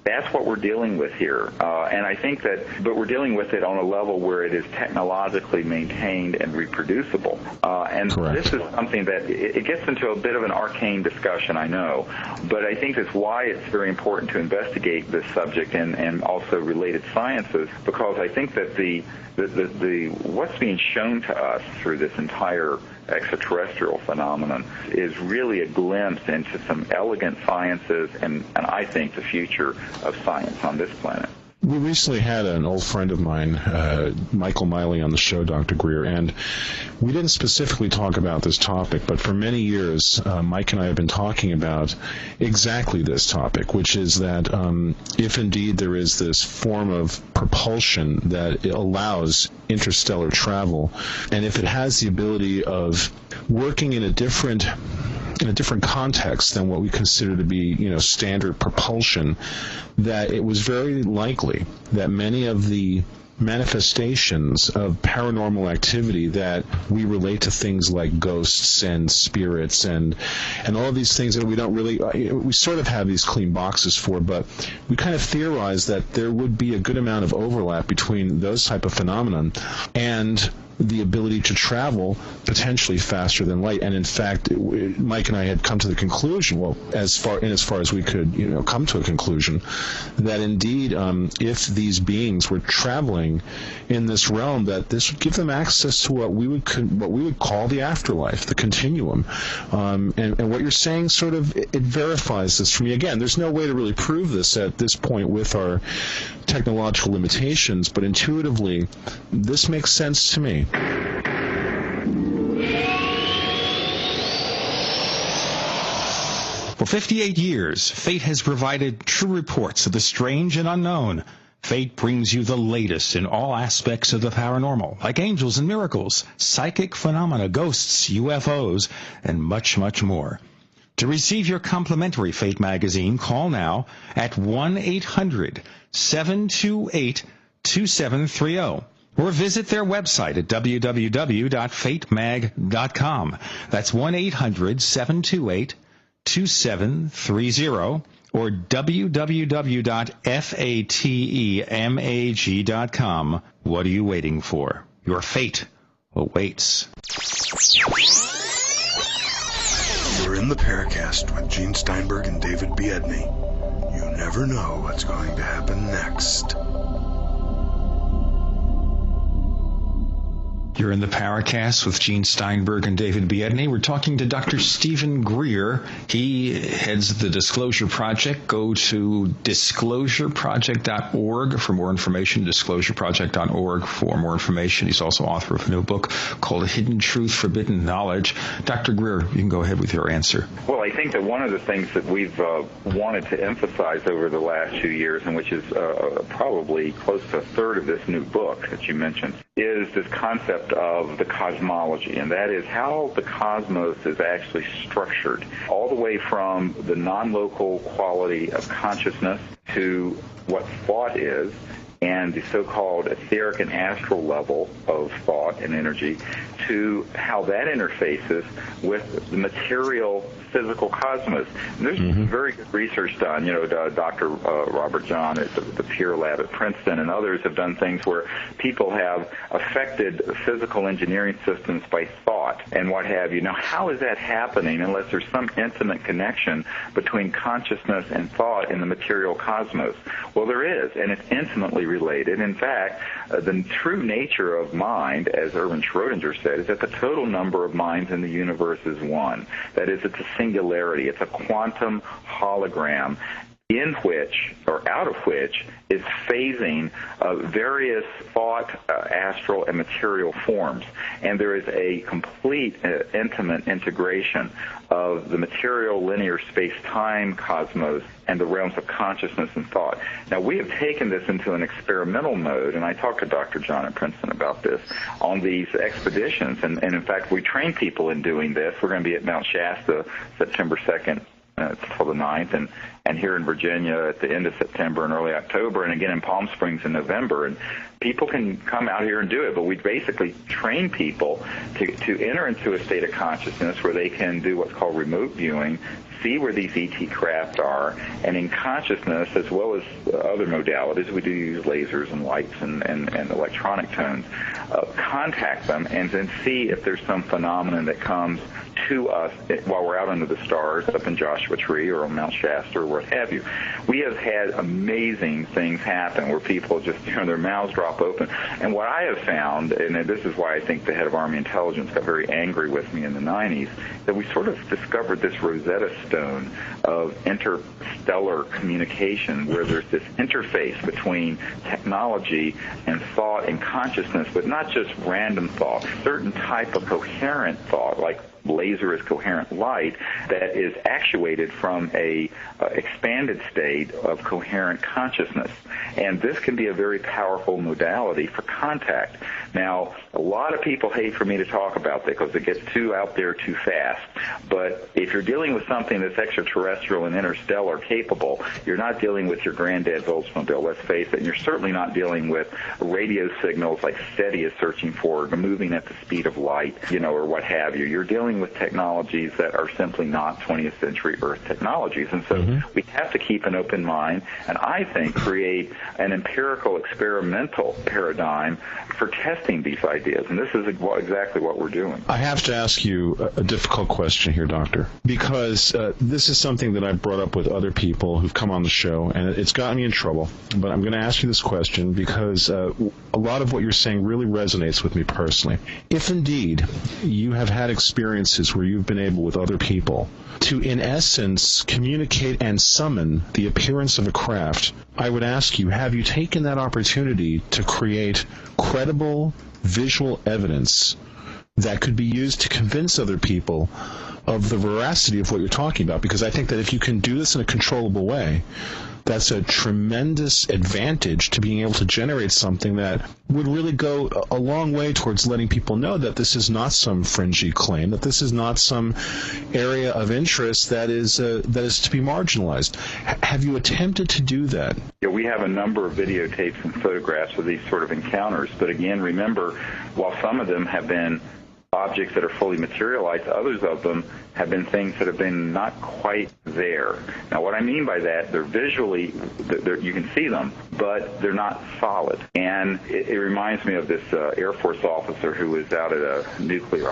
That's what we're dealing with here. And I think but we're dealing with it on a level where it is technologically maintained and reproducible. And this is something that it gets into a bit of an arcane discussion, I know, but I think that's why it's very important to investigate this subject and also related sciences, because I think that the what's being shown to us through this entire extraterrestrial phenomenon is really a glimpse into some elegant sciences and I think the future of science on this planet. We recently had an old friend of mine, Michael Miley, on the show, Dr. Greer, and we didn't specifically talk about this topic, but for many years, Mike and I have been talking about exactly this topic, which is that if indeed there is this form of propulsion that allows interstellar travel, and if it has the ability of working in a different context than what we consider to be, standard propulsion, that it was very likely that many of the manifestations of paranormal activity that we relate to things like ghosts and spirits and all of these things that we don't really, we sort of have these clean boxes for, but we kind of theorize that there would be a good amount of overlap between those type of phenomenon and the ability to travel potentially faster than light. And in fact, Mike and I had come to the conclusion, well, as far as we could, come to a conclusion, that indeed, if these beings were traveling in this realm, that this would give them access to what we would call the afterlife, the continuum. And what you're saying sort of it verifies this for me. Again, there's no way to really prove this at this point with our technological limitations, but intuitively, this makes sense to me. For 58 years, Fate has provided true reports of the strange and unknown. Fate brings you the latest in all aspects of the paranormal, like angels and miracles, psychic phenomena, ghosts, UFOs, and much, much more. To receive your complimentary Fate magazine, call now at 1-800-728-2730. Or visit their website at www.fatemag.com. That's 1-800-728-2730 or www.fatemag.com. What are you waiting for? Your fate awaits. You're in the Paracast with Gene Steinberg and David Biedney. You never know what's going to happen next. You're in the Paracast with Gene Steinberg and David Biedney. We're talking to Dr. Stephen Greer. He heads the Disclosure Project. Go to disclosureproject.org for more information, disclosureproject.org for more information. He's also author of a new book called Hidden Truth, Forbidden Knowledge. Dr. Greer, you can go ahead with your answer. Well, I think that one of the things that we've wanted to emphasize over the last few years, and which is probably close to a third of this new book that you mentioned, is this concept of the cosmology, and that is how the cosmos is actually structured, all the way from the non-local quality of consciousness to what thought is, and the so-called etheric and astral level of thought and energy, to how that interfaces with the material physical cosmos. And there's very good research done. Dr. Robert John at the Peer Lab at Princeton and others have done things where people have affected physical engineering systems by thought and what have you. Now, how is that happening unless there's some intimate connection between consciousness and thought in the material cosmos? Well, there is, and it's intimately related. In fact, the true nature of mind, as Erwin Schrödinger said, is that the total number of minds in the universe is one. That is, it's a singularity. It's a quantum hologram in which, or out of which, is phasing various thought, astral, and material forms. And there is a complete, intimate integration of the material linear space-time cosmos and the realms of consciousness and thought. Now, we have taken this into an experimental mode, and I talked to Dr. John at Princeton about this, on these expeditions. And in fact, we train people in doing this. We're going to be at Mount Shasta September 2nd till the 9th, and here in Virginia at the end of September and early October, and again in Palm Springs in November. And people can come out here and do it, but we basically train people to enter into a state of consciousness where they can do what's called remote viewing, see where these ET craft are, and in consciousness, as well as other modalities, we do use lasers and lights and electronic tones, contact them and then see if there's some phenomenon that comes to us while we're out under the stars up in Joshua Tree or on Mount Shasta or what have you. We have had amazing things happen where people just, their mouths drop open. And what I have found, and this is why I think the head of Army Intelligence got very angry with me in the 90s, that we sort of discovered this Rosetta Stone of interstellar communication where there's this interface between technology and thought and consciousness, but not just random thought, certain type of coherent thought, like laser is coherent light that is actuated from a expanded state of coherent consciousness. And this can be a very powerful modality for contact. Now, a lot of people hate for me to talk about that because it gets too out there too fast. But if you're dealing with something that's extraterrestrial and interstellar capable, you're not dealing with your granddad's Oldsmobile, let's face it, and you're certainly not dealing with radio signals like SETI is searching for, moving at the speed of light, or what have you. You're dealing with technologies that are simply not 20th century Earth technologies. And so we have to keep an open mind and, I think, create an empirical experimental paradigm for testing these ideas. And this is exactly what we're doing. I have to ask you a difficult question here, Doctor, because this is something that I've brought up with other people who've come on the show, and it's gotten me in trouble. But I'm going to ask you this question because a lot of what you're saying really resonates with me personally. If indeed you have had experiences where you've been able with other people to, in essence, communicate and summon the appearance of a craft, I would ask you, have you taken that opportunity to create credible visual evidence that could be used to convince other people of the veracity of what you're talking about? Because I think that if you can do this in a controllable way, that's a tremendous advantage to being able to generate something that would really go a long way towards letting people know that this is not some fringy claim, that this is not some area of interest that is to be marginalized. Have you attempted to do that? Yeah, we have a number of videotapes and photographs of these sort of encounters. But again, remember, while some of them have been objects that are fully materialized, others of them have been things that have been not quite there. Now, what I mean by that, they're visually, you can see them, but they're not solid. And it reminds me of this Air Force officer who was out at a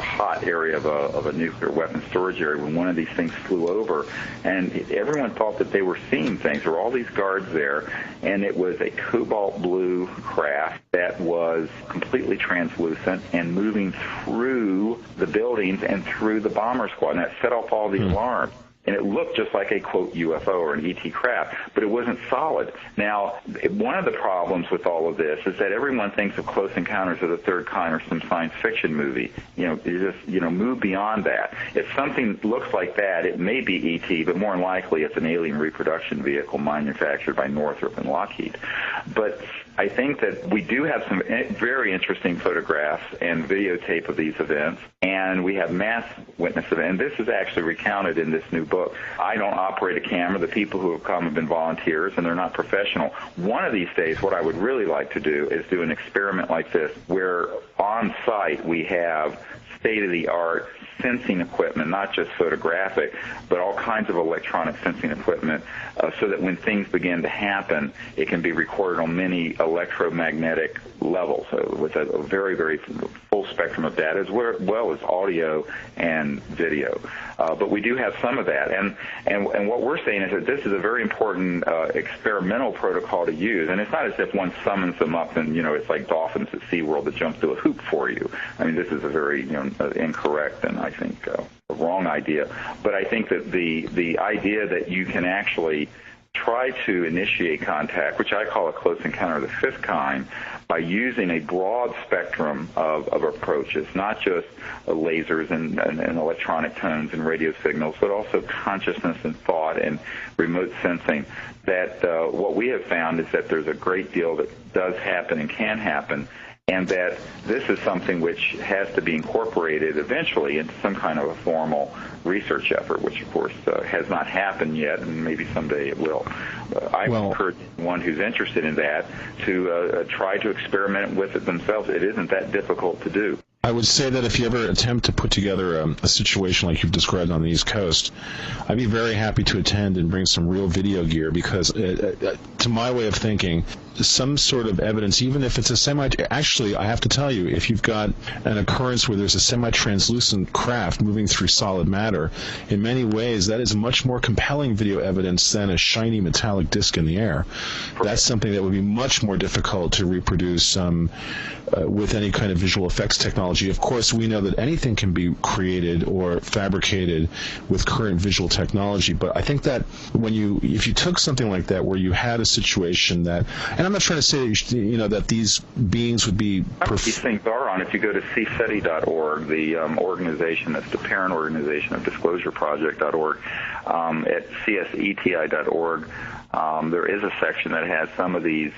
hot area of a nuclear weapons storage area when one of these things flew over, and everyone thought that they were seeing things. There were all these guards there, and it was a cobalt blue craft that was completely translucent and moving through the buildings and through the bomber squad. And that set off all the alarms. And it looked just like a, quote, UFO or an ET craft, but it wasn't solid. Now, one of the problems with all of this is that everyone thinks of Close Encounters of the Third Kind or some science fiction movie. You just move beyond that. If something looks like that, it may be ET, but more than likely it's an alien reproduction vehicle manufactured by Northrop and Lockheed. But I think that we do have some very interesting photographs and videotape of these events, and we have mass witness events. And this is actually recounted in this new book. I don't operate a camera. The people who have come have been volunteers, and they're not professional. One of these days, what I would really like to do is do an experiment like this, where on site we have state-of-the-art sensing equipment, not just photographic, but all kinds of electronic sensing equipment, so that when things begin to happen, it can be recorded on many electromagnetic levels, with a very, very full spectrum of data, as well as audio and video. But we do have some of that. And what we're saying is that this is a very important experimental protocol to use. And it's not as if one summons them up and, it's like dolphins at SeaWorld that jump through a hoop for you. I mean, this is a very, incorrect and I think a wrong idea. But I think that the idea that you can actually try to initiate contact, which I call a close encounter of the fifth kind, by using a broad spectrum of approaches, not just lasers and electronic tones and radio signals, but also consciousness and thought and remote sensing, that what we have found is that there's a great deal that does happen and can happen, and that this is something which has to be incorporated eventually into some kind of a formal research effort, which, of course, has not happened yet, and maybe someday it will. I would encourage anyone who's interested in that to try to experiment with it themselves. It isn't that difficult to do. I would say that if you ever attempt to put together a situation like you've described on the East Coast, I'd be very happy to attend and bring some real video gear because, to my way of thinking, some sort of evidence, even if it's a actually, I have to tell you, if you've got an occurrence where there's a semi-translucent craft moving through solid matter, in many ways, that is much more compelling video evidence than a shiny metallic disc in the air. That's something that would be much more difficult to reproduce with any kind of visual effects technology technology. Of course, we know that anything can be created or fabricated with current visual technology, but I think that if you took something like that where you had a situation that, and I'm not trying to say that that these beings would be... These things are on. If you go to cseti.org, the organization that's the parent organization of disclosureproject.org, at cseti.org, there is a section that has some of these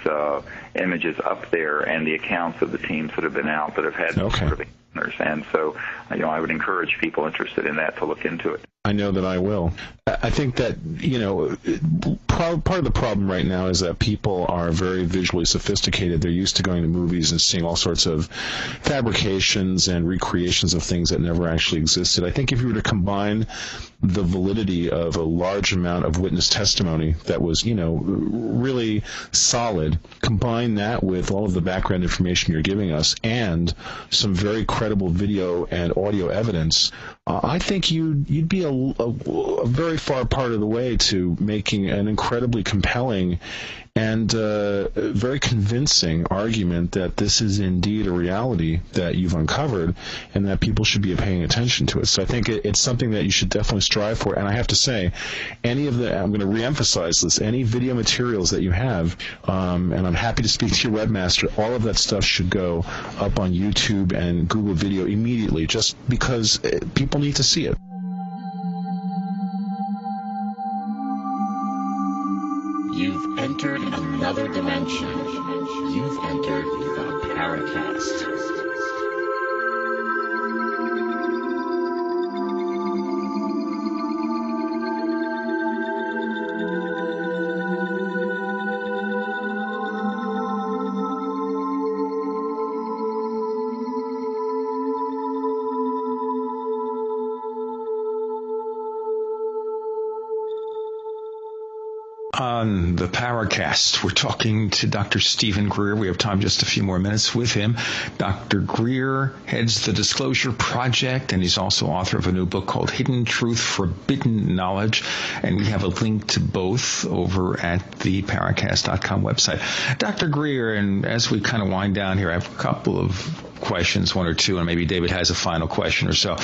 images up there and the accounts of the teams that have been out that have had sort of encounters. And so, I would encourage people interested in that to look into it. I know that I will. I think that, part of the problem right now is that people are very visually sophisticated. They're used to going to movies and seeing all sorts of fabrications and recreations of things that never actually existed. I think if you were to combine the validity of a large amount of witness testimony that was, really solid, combine that with all of the background information you're giving us and some very credible video and audio evidence, I think you'd be a very far part of the way to making an incredibly compelling and very convincing argument that this is indeed a reality that you've uncovered and that people should be paying attention to it. So I think it's something that you should definitely strive for. And I have to say, I'm going to reemphasize this, any video materials that you have, and I'm happy to speak to your webmaster, all of that stuff should go up on YouTube and Google Video immediately, just because people need to see it. You've entered another dimension. You've entered the Paracast. On the Paracast, we're talking to Dr. Stephen Greer. We have time just a few more minutes with him. Dr. Greer heads the Disclosure Project, and he's also author of a new book called Hidden Truth, Forbidden Knowledge, and we have a link to both over at the Paracast.com website. Dr. Greer, and as we kind of wind down here, I have a couple of questions, one or two, and maybe David has a final question or so.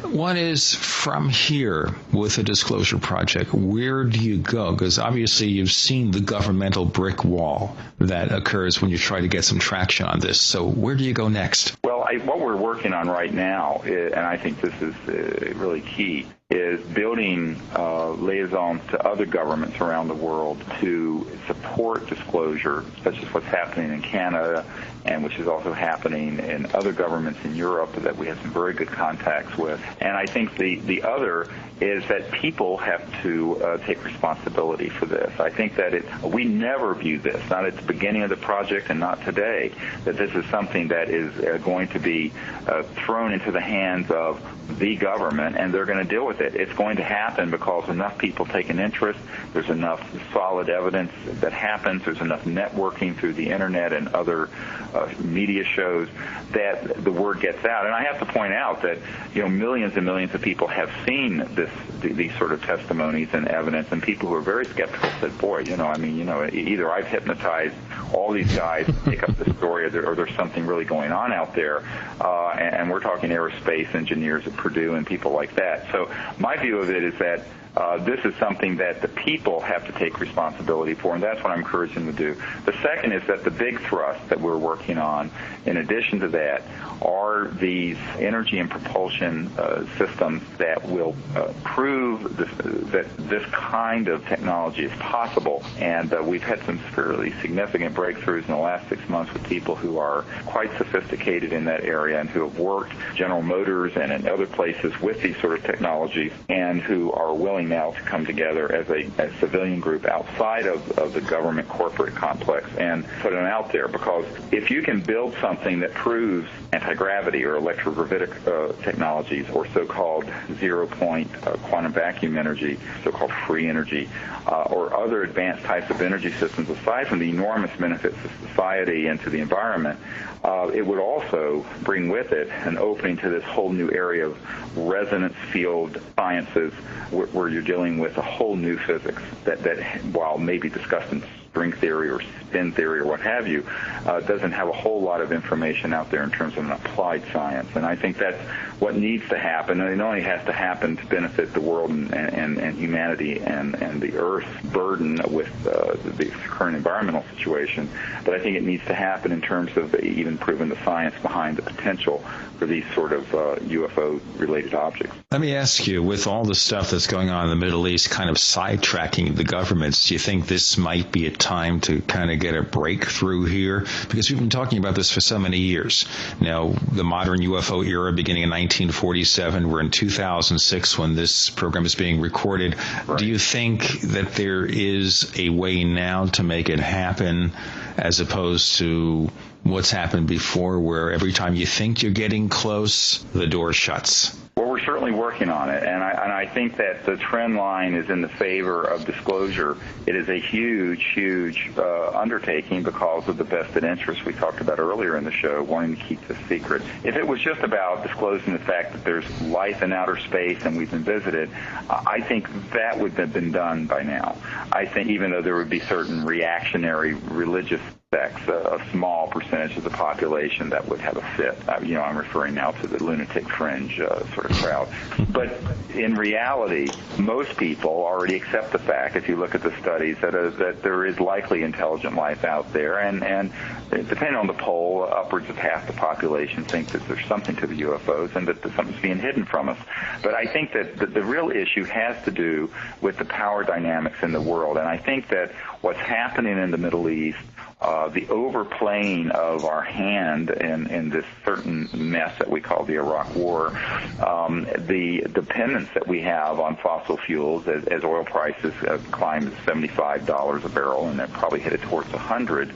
One is, from here with the Disclosure Project, where do you go? Because obviously you've seen the governmental brick wall that occurs when you try to get some traction on this. So where do you go next? Well, what we're working on right now, and I think this is really key, is building liaisons to other governments around the world to support disclosure, such as what's happening in Canada and which is also happening in other governments in Europe that we have some very good contacts with. And I think the other is that people have to take responsibility for this. I think that we never view this, not at the beginning of the project and not today, that this is something that is going to be thrown into the hands of the government, and they're going to deal with it. It's going to happen because enough people take an interest, there's enough solid evidence that happens, there's enough networking through the internet and other media shows that the word gets out. And I have to point out that millions and millions of people have seen these sort of testimonies and evidence, and people who are very skeptical said, boy, either I've hypnotized all these guys to take up the story, or there's something really going on out there. And we're talking aerospace engineers at Purdue and people like that. So my view of it is that this is something that the people have to take responsibility for, and that's what I'm encouraging them to do. The second is that the big thrust that we're working on, in addition to that, are these energy and propulsion systems that will prove that this kind of technology is possible. And we've had some fairly significant breakthroughs in the last 6 months with people who are quite sophisticated in that area and who have worked General Motors and in other places with these sort of technologies, and who are willing now to come together as a civilian group outside of the government corporate complex and put them out there. Because if you can build something that proves anti-gravity or electrogravitic technologies, or so-called zero-point quantum vacuum energy, so-called free energy, or other advanced types of energy systems, aside from the enormous benefits to society and to the environment, it would also bring with it an opening to this whole new area of resonance field sciences, where you're dealing with a whole new physics that while maybe discussed in string theory or spin theory or what have you, doesn't have a whole lot of information out there in terms of an applied science. And I think that's what needs to happen. And it only has to happen to benefit the world and humanity and the Earth's burden with the current environmental situation. But I think it needs to happen in terms of even proving the science behind the potential for these sort of UFO-related objects. Let me ask you, with all the stuff that's going on in the Middle East kind of sidetracking the governments, do you think this might be a time to kind of get a breakthrough here? Because we've been talking about this for so many years. Now, the modern UFO era beginning in 1947, we're in 2006 when this program is being recorded. Right. Do you think that there is a way now to make it happen as opposed to what's happened before, where every time you think you're getting close, the door shuts? Well, we're certainly working on it, and I think that the trend line is in the favor of disclosure. It is a huge undertaking because of the vested interests we talked about earlier in the show, wanting to keep this secret. If it was just about disclosing the fact that there's life in outer space and we've been visited, I think that would have been done by now. I think even though there would be certain reactionary religious sects, a small percentage of the population that would have a fit. I'm referring now to the lunatic fringe sort of crowd. But in reality, most people already accept the fact, if you look at the studies, that there is likely intelligent life out there, and depending on the poll, upwards of half the population think that there's something to the UFOs and that something's being hidden from us. But I think that the real issue has to do with the power dynamics in the world, and I think that what's happening in the Middle East, the overplaying of our hand in this certain mess that we call the Iraq War, the dependence that we have on fossil fuels as oil prices climbed to $75 a barrel, and they're probably headed towards 100.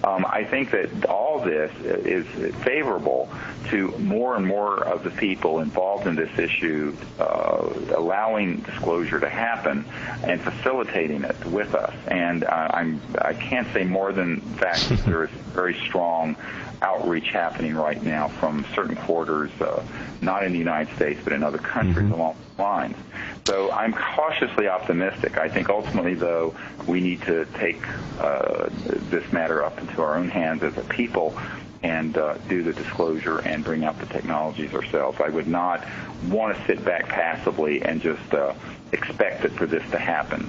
I think that all this is favorable to more and more of the people involved in this issue allowing disclosure to happen and facilitating it with us. And I can't say more than that. There is very strong outreach happening right now from certain quarters, not in the United States, but in other countries along the lines. So I'm cautiously optimistic. I think ultimately, though, we need to take this matter up into our own hands as a people and do the disclosure and bring out the technologies ourselves. I would not want to sit back passively and just expect it for this to happen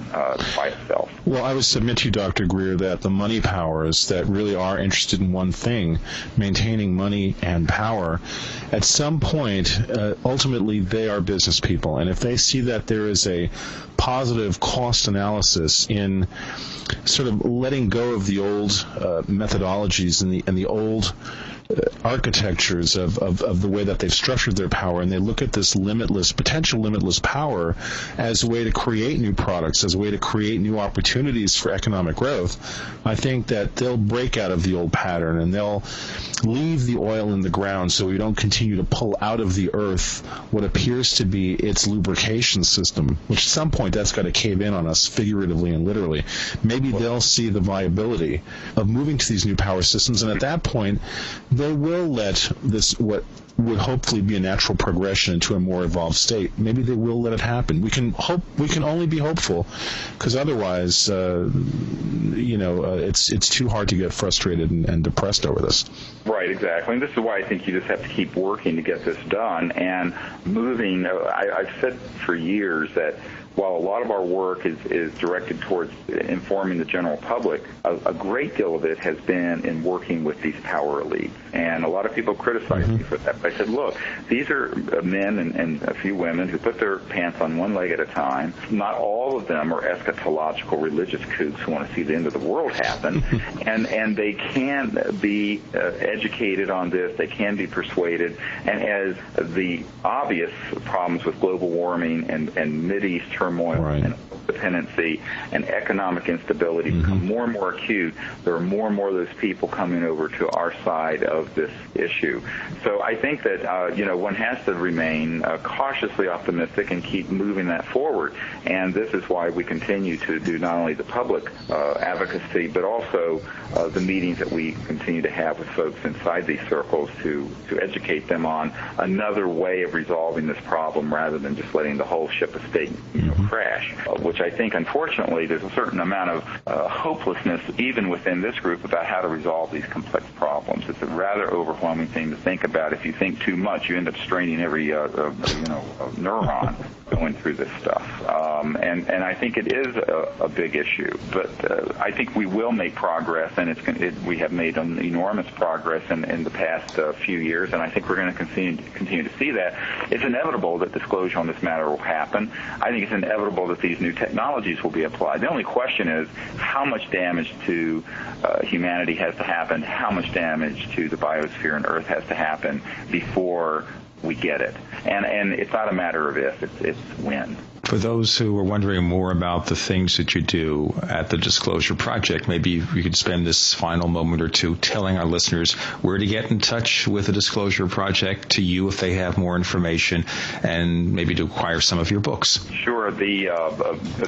by itself. Well, I would submit to you, Dr. Greer, that the money powers that really are interested in one thing, maintaining money and power, at some point, ultimately, they are business people. And if they see that there is a positive cost analysis in sort of letting go of the old methodologies and the old architectures of the way that they've structured their power, and they look at this potential limitless power as a way to create new products, as a way to create new opportunities for economic growth, I think that they'll break out of the old pattern and they'll leave the oil in the ground so we don't continue to pull out of the earth what appears to be its lubrication system, which at some point that's got to cave in on us figuratively and literally. Maybe they'll see the viability of moving to these new power systems, and at that point they will let this, what would hopefully be a natural progression into a more evolved state, maybe they will let it happen. We can only be hopeful, because otherwise it's too hard to get frustrated and depressed over this. Right, exactly. And this is why I think you just have to keep working to get this done and moving. I've said for years that while a lot of our work is directed towards informing the general public, a great deal of it has been in working with these power elites. And a lot of people criticize me for that. But I said, look, these are men and a few women who put their pants on one leg at a time. Not all of them are eschatological religious kooks who want to see the end of the world happen. and they can be educated on this. They can be persuaded. And as the obvious problems with global warming and Mideast turmoil and dependency and economic instability become more and more acute, there are more and more of those people coming over to our side of this issue. So I think that, one has to remain cautiously optimistic and keep moving that forward. And this is why we continue to do not only the public advocacy, but also the meetings that we continue to have with folks inside these circles to educate them on another way of resolving this problem rather than just letting the whole ship of state crash, which I think, unfortunately, there's a certain amount of hopelessness even within this group about how to resolve these complex problems. It's a rather overwhelming thing to think about. If you think too much, you end up straining every neuron going through this stuff. And I think it is a big issue. But I think we will make progress, and we have made enormous progress in the past few years, and I think we're going to continue to see that. It's inevitable that disclosure on this matter will happen. I think it's inevitable that these new technologies will be applied. The only question is how much damage to humanity has to happen, how much damage to the biosphere and Earth has to happen before we get it. And it's not a matter of if, it's when. For those who are wondering more about the things that you do at the Disclosure Project, maybe we could spend this final moment or two telling our listeners where to get in touch with the Disclosure Project, to you if they have more information, and maybe to acquire some of your books. Sure. The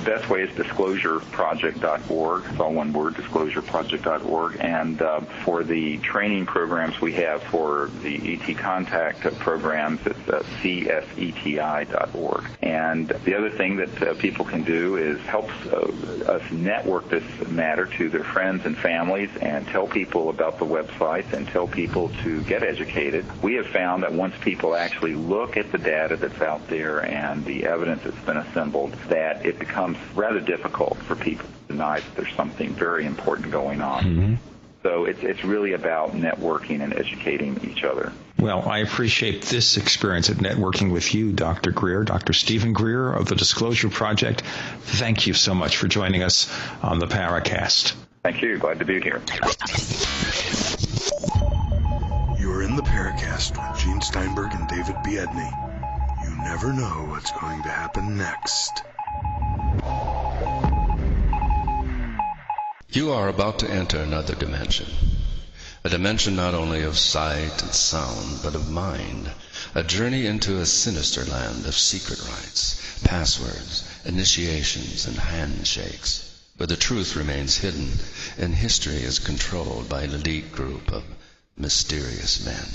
best way is disclosureproject.org. It's all one word, disclosureproject.org. And for the training programs we have for the ET contact programs, it's cseti.org. And the other thing that people can do is help us network this matter to their friends and families and tell people about the websites and tell people to get educated. We have found that once people actually look at the data that's out there and the evidence that's been assembled, that it becomes rather difficult for people to deny that there's something very important going on. Mm-hmm. So it's really about networking and educating each other. Well, I appreciate this experience of networking with you, Dr. Greer, Dr. Stephen Greer of the Disclosure Project. Thank you so much for joining us on the Paracast. Thank you. Glad to be here. You're in the Paracast with Gene Steinberg and David Biedney. You never know what's going to happen next. You are about to enter another dimension. A dimension not only of sight and sound, but of mind. A journey into a sinister land of secret rites, passwords, initiations, and handshakes, where the truth remains hidden and history is controlled by an elite group of mysterious men.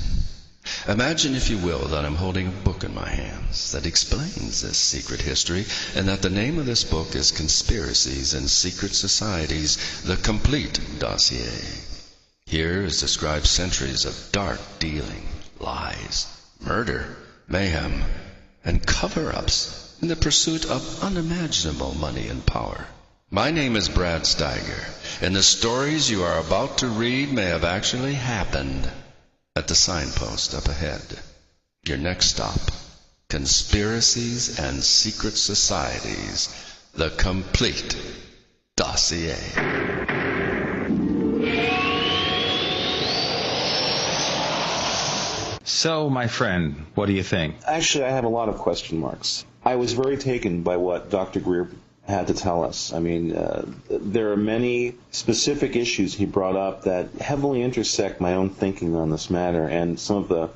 Imagine, if you will, that I'm holding a book in my hands that explains this secret history, and that the name of this book is Conspiracies and Secret Societies, the Complete Dossier. Here is described centuries of dark dealing, lies, murder, mayhem, and cover-ups in the pursuit of unimaginable money and power. My name is Brad Steiger, and the stories you are about to read may have actually happened. At the signpost up ahead, your next stop, Conspiracies and Secret Societies, the Complete Dossier. So, my friend, what do you think? Actually, I have a lot of question marks. I was very taken by what Dr. Greer had to tell us. I mean, there are many specific issues he brought up that heavily intersect my own thinking on this matter and some of the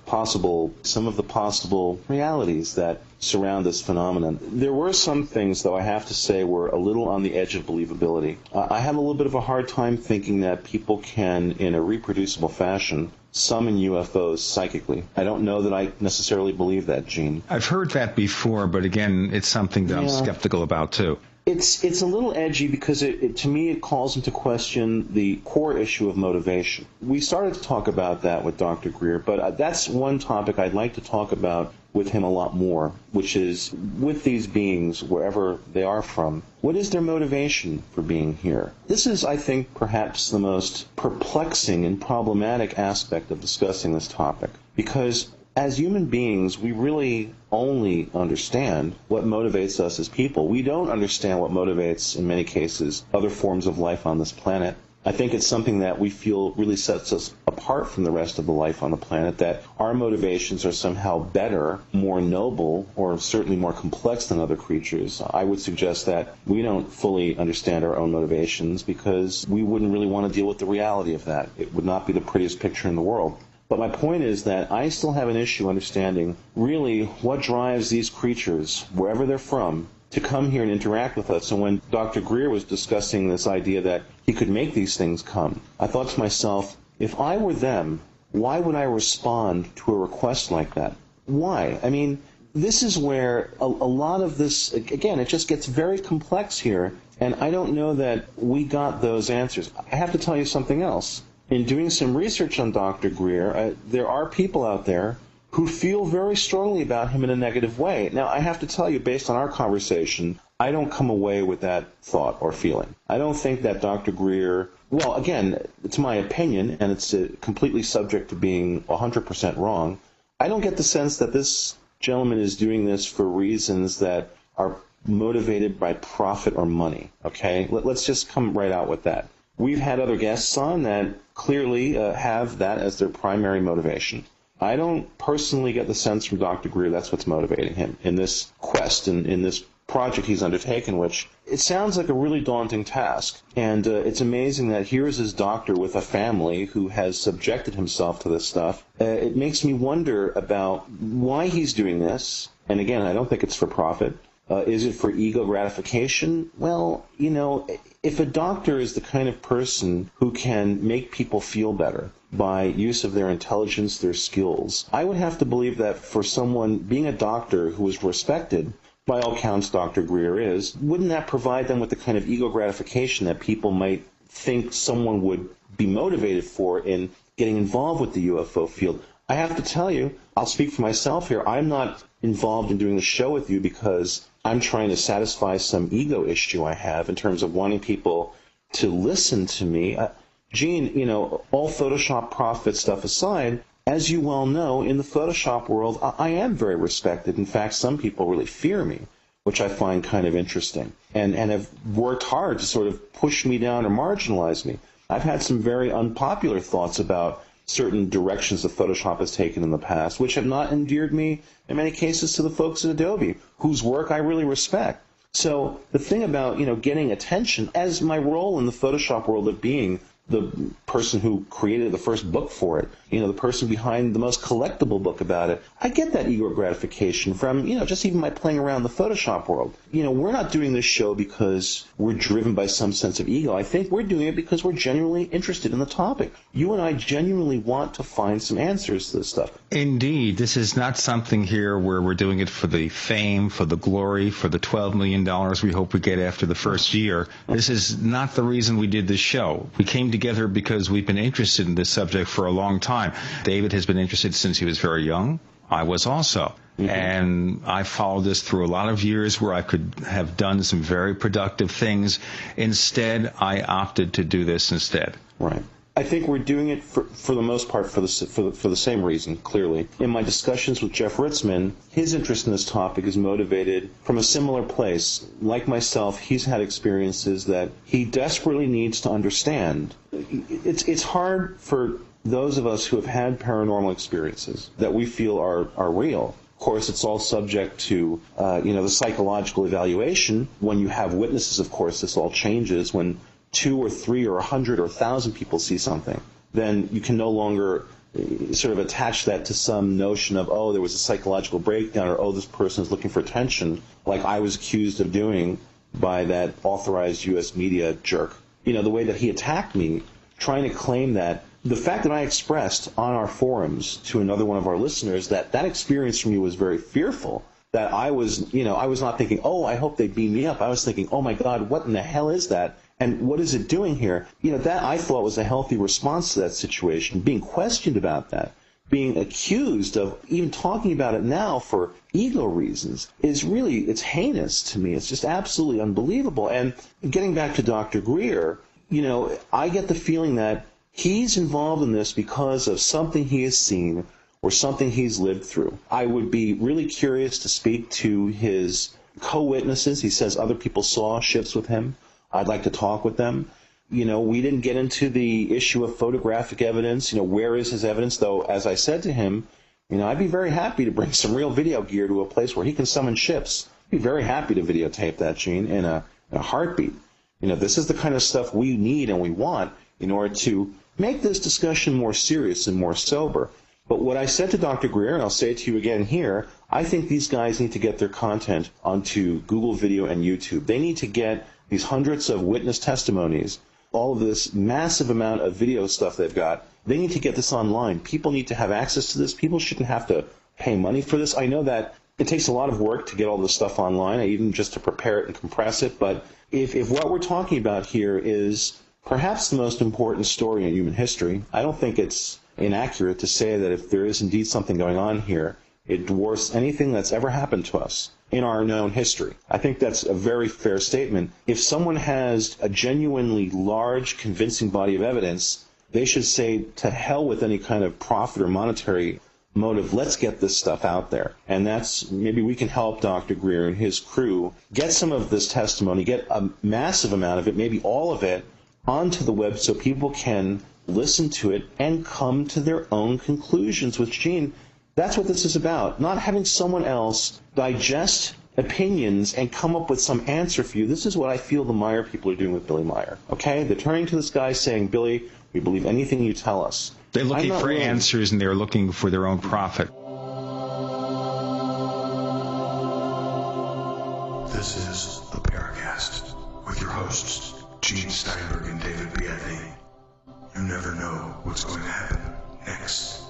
possible realities that surround this phenomenon. There were some things, though, I have to say, were a little on the edge of believability. I have a little bit of a hard time thinking that people can, in a reproducible fashion, summon UFOs psychically. I don't know that I necessarily believe that, Gene. I've heard that before, but again, it's something that I'm skeptical about, too. It's a little edgy because to me it calls into question the core issue of motivation. We started to talk about that with Dr. Greer, but that's one topic I'd like to talk about with him a lot more, which is with these beings, wherever they are from, what is their motivation for being here? This is, I think, perhaps the most perplexing and problematic aspect of discussing this topic, because as human beings, we really only understand what motivates us as people. We don't understand what motivates, in many cases, other forms of life on this planet. I think it's something that we feel really sets us apart from the rest of the life on the planet, that our motivations are somehow better, more noble, or certainly more complex than other creatures. I would suggest that we don't fully understand our own motivations because we wouldn't really want to deal with the reality of that. It would not be the prettiest picture in the world. But my point is that I still have an issue understanding really what drives these creatures, wherever they're from, to come here and interact with us. And when Dr. Greer was discussing this idea that he could make these things come, I thought to myself, if I were them, why would I respond to a request like that? Why? I mean, this is where a lot of this, again, it just gets very complex here, and I don't know that we got those answers. I have to tell you something else. In doing some research on Dr. Greer, there are people out there who feel very strongly about him in a negative way. Now, I have to tell you, based on our conversation, I don't come away with that thought or feeling. I don't think that Dr. Greer, well, again, it's my opinion, and it's completely subject to being 100% wrong. I don't get the sense that this gentleman is doing this for reasons that are motivated by profit or money, okay? Let's just come right out with that. We've had other guests on that clearly have that as their primary motivation. I don't personally get the sense from Dr. Greer that's what's motivating him in this quest, in this project he's undertaken, which it sounds like a really daunting task. And it's amazing that here's his doctor with a family who has subjected himself to this stuff. It makes me wonder about why he's doing this. And again, I don't think it's for profit. Is it for ego gratification? Well, you know, if a doctor is the kind of person who can make people feel better by use of their intelligence, their skills, I would have to believe that for someone being a doctor who is respected, by all counts Dr. Greer is, wouldn't that provide them with the kind of ego gratification that people might think someone would be motivated for in getting involved with the UFO field? I have to tell you, I'll speak for myself here, I'm not involved in doing the show with you because I'm trying to satisfy some ego issue I have in terms of wanting people to listen to me. Gene, you know, all Photoshop profit stuff aside, as you well know, in the Photoshop world, I am very respected. In fact, some people really fear me, which I find kind of interesting, and have worked hard to sort of push me down or marginalize me. I've had some very unpopular thoughts about certain directions that Photoshop has taken in the past, which have not endeared me, in many cases, to the folks at Adobe, whose work I really respect. So the thing about, you know, getting attention, as my role in the Photoshop world of being the person who created the first book for it, you know, the person behind the most collectible book about it, I get that ego gratification from, you know, just even my playing around the Photoshop world. You know, we're not doing this show because we're driven by some sense of ego. I think we're doing it because we're genuinely interested in the topic. You and I genuinely want to find some answers to this stuff. Indeed. This is not something here where we're doing it for the fame, for the glory, for the $12 million we hope we get after the first year. This is not the reason we did this show. We came together because we've been interested in this subject for a long time. David has been interested since he was very young. I was also. Mm-hmm. And I followed this through a lot of years where I could have done some very productive things. Instead, I opted to do this instead. Right. I think we're doing it for the most part for the same reason, clearly. In my discussions with Jeff Ritzman, his interest in this topic is motivated from a similar place. Like myself, he's had experiences that he desperately needs to understand. It's hard for those of us who have had paranormal experiences that we feel are real. Of course, it's all subject to, the psychological evaluation. When you have witnesses, of course, this all changes. When 2 or 3 or 100 or 1,000 people see something, then you can no longer sort of attach that to some notion of, oh, there was a psychological breakdown, or, oh, this person is looking for attention, like I was accused of doing by that authorized U.S. media jerk. You know, the way that he attacked me, trying to claim that the fact that I expressed on our forums to another one of our listeners that that experience for me was very fearful, that I was not thinking, oh, I hope they beam me up. I was thinking, oh, my God, what in the hell is that? And what is it doing here? You know, that I thought was a healthy response to that situation. Being questioned about that, being accused of even talking about it now for ego reasons is really, it's heinous to me. It's just absolutely unbelievable. And getting back to Dr. Greer, you know, I get the feeling that he's involved in this because of something he has seen or something he's lived through. I would be really curious to speak to his co-witnesses. He says other people saw ships with him. I'd like to talk with them. We didn't get into the issue of photographic evidence. Where is his evidence? Though, as I said to him, I'd be very happy to bring some real video gear to a place where he can summon ships. I'd be very happy to videotape that, Gene, in a heartbeat. This is the kind of stuff we need and we want in order to make this discussion more serious and more sober. But what I said to Dr. Greer, and I'll say it to you again here, I think these guys need to get their content onto Google Video and YouTube. They need to get these hundreds of witness testimonies, all of this massive amount of video stuff they've got. They need to get this online. People need to have access to this. People shouldn't have to pay money for this. I know that it takes a lot of work to get all this stuff online, even just to prepare it and compress it. But if what we're talking about here is perhaps the most important story in human history, I don't think it's inaccurate to say that if there is indeed something going on here, it dwarfs anything that's ever happened to us in our known history. I think that's a very fair statement. If someone has a genuinely large, convincing body of evidence, they should say, to hell with any kind of profit or monetary motive. Let's get this stuff out there. And that's, maybe we can help Dr. Greer and his crew get some of this testimony, get a massive amount of it, maybe all of it, onto the web so people can listen to it and come to their own conclusions. With Gene, that's what this is about. Not having someone else digest opinions and come up with some answer for you. This is what I feel the Meyer people are doing with Billy Meyer. Okay? They're turning to this guy saying, Billy, we believe anything you tell us. They're looking for answers, and they're looking for their own profit. This is the Paracast with your hosts, Gene Steinberg and David Biedney. You never know what's going to happen next.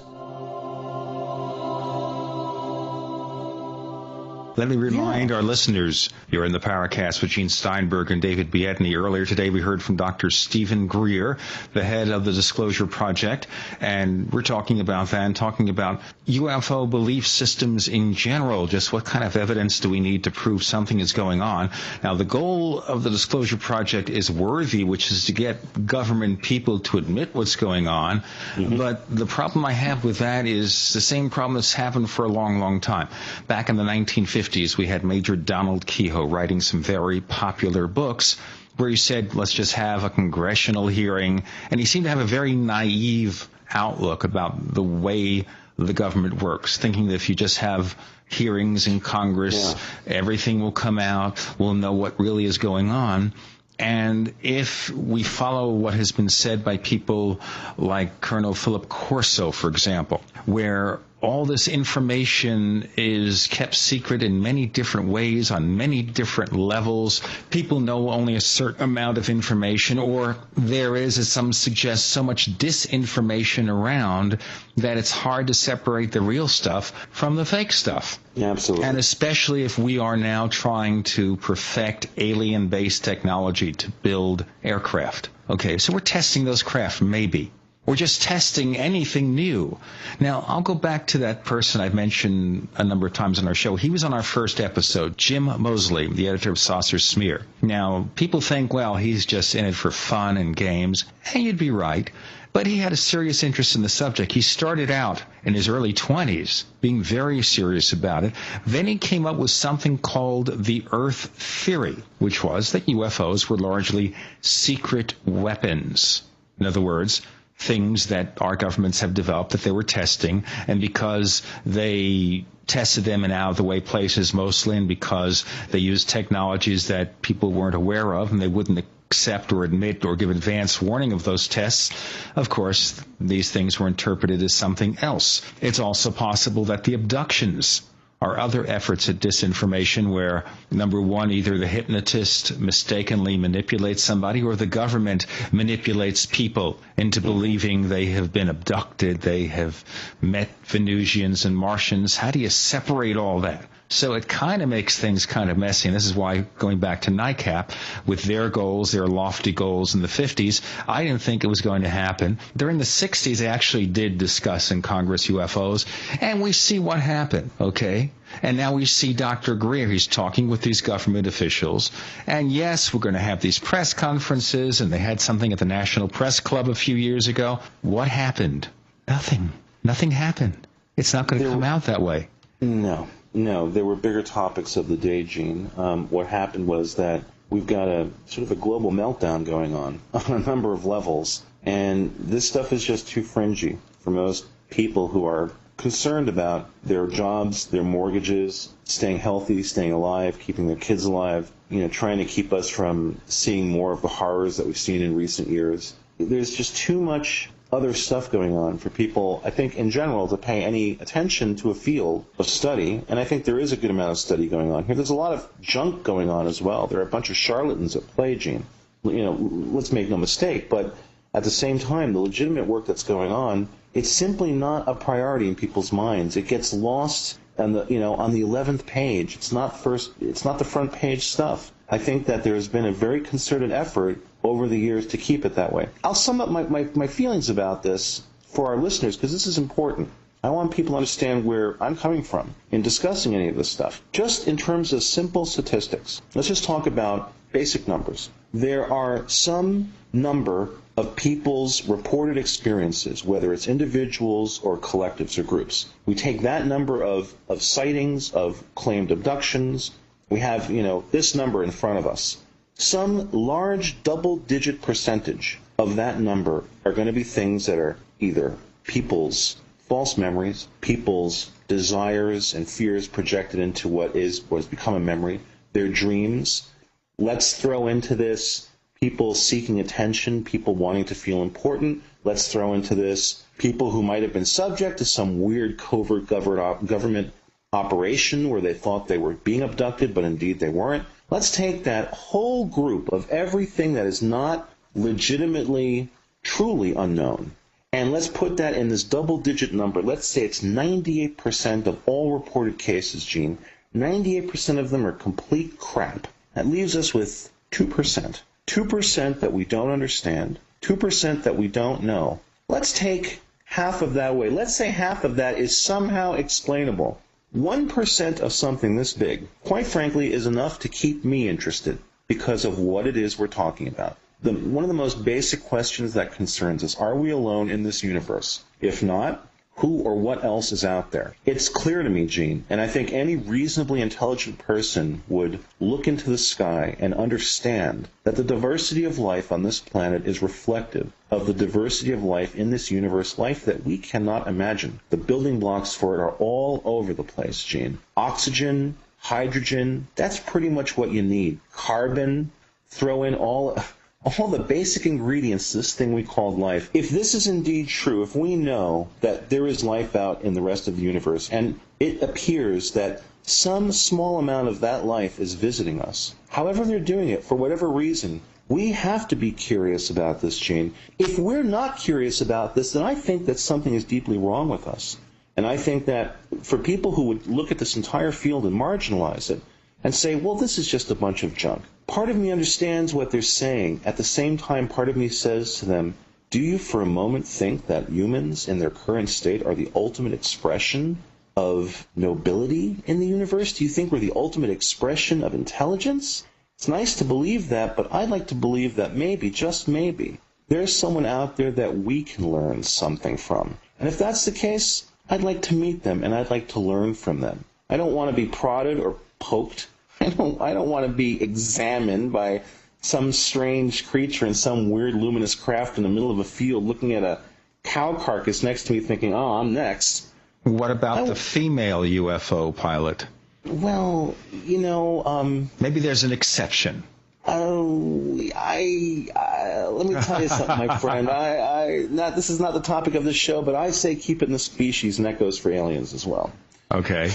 Let me remind our listeners, you're in the Paracast with Gene Steinberg and David Biedney. Earlier today, we heard from Dr. Stephen Greer, the head of the Disclosure Project, and we're talking about that and talking about UFO belief systems in general. Just what kind of evidence do we need to prove something is going on? Now, the goal of the Disclosure Project is worthy, which is to get government people to admit what's going on. But the problem I have with that is the same problem that's happened for a long, long time. Back in the 1950s, we had Major Donald Kehoe writing some very popular books where he said, let's just have a congressional hearing. And he seemed to have a very naive outlook about the way the government works, thinking that if you just have hearings in Congress, everything will come out, we'll know what really is going on. And if we follow what has been said by people like Colonel Philip Corso, for example, where all this information is kept secret in many different ways, on many different levels. People know only a certain amount of information, or there is, as some suggest, so much disinformation around that it's hard to separate the real stuff from the fake stuff. Yeah, absolutely. And especially if we are now trying to perfect alien-based technology to build aircraft. Okay, so we're testing those craft, maybe. We're just testing anything new. Now, I'll go back to that person I've mentioned a number of times on our show. He was on our first episode, Jim Moseley, the editor of Saucer Smear. Now, people think, well, he's just in it for fun and games. And you'd be right. But he had a serious interest in the subject. He started out in his early 20s being very serious about it. Then he came up with something called the Earth Theory, which was that UFOs were largely secret weapons. In other words, things that our governments have developed that they were testing, and because they tested them in out-of-the-way places mostly, and because they used technologies that people weren't aware of and they wouldn't accept or admit or give advance warning of those tests, of course, these things were interpreted as something else. It's also possible that the abductions are other efforts at disinformation where, number one, either the hypnotist mistakenly manipulates somebody or the government manipulates people into believing they have been abducted, they have met Venusians and Martians. How do you separate all that? So it kind of makes things kind of messy, and this is why, going back to NICAP, with their goals, their lofty goals in the 50s, I didn't think it was going to happen. During the 60s, they actually did discuss in Congress UFOs, and we see what happened, okay? And now we see Dr. Greer. He's talking with these government officials, and yes, we're going to have these press conferences, and they had something at the National Press Club a few years ago. What happened? Nothing. Nothing happened. It's not going to come out that way. No, there were bigger topics of the day, Gene. What happened was that we've got a sort of a global meltdown going on a number of levels, and this stuff is just too fringy for most people who are concerned about their jobs, their mortgages, staying healthy, staying alive, keeping their kids alive, trying to keep us from seeing more of the horrors that we've seen in recent years. There's just too much other stuff going on for people, I think, in general, to pay any attention to a field of study, and I think there is a good amount of study going on here. There's a lot of junk going on as well. There are a bunch of charlatans at play, Gene. Let's make no mistake, but at the same time, the legitimate work that's going on, it's simply not a priority in people's minds. It gets lost on the 11th page. It's not the front page stuff. I think that there's been a very concerted effort over the years to keep it that way. I'll sum up my feelings about this for our listeners, because this is important. I want people to understand where I'm coming from in discussing any of this stuff. Just in terms of simple statistics, let's just talk about basic numbers. There are some number of people's reported experiences, whether it's individuals or collectives or groups. We take that number of sightings, of claimed abductions. We have, this number in front of us. Some large double-digit percentage of that number are going to be things that are either people's false memories, people's desires and fears projected into what has become a memory, their dreams. Let's throw into this people seeking attention, people wanting to feel important. Let's throw into this people who might have been subject to some weird covert government operation where they thought they were being abducted, but indeed they weren't. Let's take that whole group of everything that is not legitimately, truly unknown, and let's put that in this double-digit number. Let's say it's 98% of all reported cases, Gene. 98% of them are complete crap. That leaves us with 2%. 2% that we don't understand, 2% that we don't know. Let's take half of that away. Let's say half of that is somehow explainable. 1% of something this big, quite frankly, is enough to keep me interested because of what it is we're talking about. One of the most basic questions that concerns us, are we alone in this universe? If not, who or what else is out there? It's clear to me, Gene, and I think any reasonably intelligent person would look into the sky and understand that the diversity of life on this planet is reflective of the diversity of life in this universe, life that we cannot imagine. The building blocks for it are all over the place, Gene. Oxygen, hydrogen, that's pretty much what you need. Carbon, throw in all the basic ingredients to this thing we call life. If this is indeed true, if we know that there is life out in the rest of the universe, and it appears that some small amount of that life is visiting us, however they're doing it, for whatever reason, we have to be curious about this, Gene. If we're not curious about this, then I think that something is deeply wrong with us. And I think that for people who would look at this entire field and marginalize it and say, well, this is just a bunch of junk, part of me understands what they're saying. At the same time, part of me says to them, do you for a moment think that humans in their current state are the ultimate expression of nobility in the universe? Do you think we're the ultimate expression of intelligence? It's nice to believe that, but I'd like to believe that maybe, just maybe, there's someone out there that we can learn something from. And if that's the case, I'd like to meet them and I'd like to learn from them. I don't want to be prodded or poked. I don't want to be examined by some strange creature in some weird luminous craft in the middle of a field looking at a cow carcass next to me thinking, oh, I'm next. What about the female UFO pilot? Well, maybe there's an exception. Let me tell you something, my friend. This is not the topic of this show, but I say keep it in the species, and that goes for aliens as well. Okay.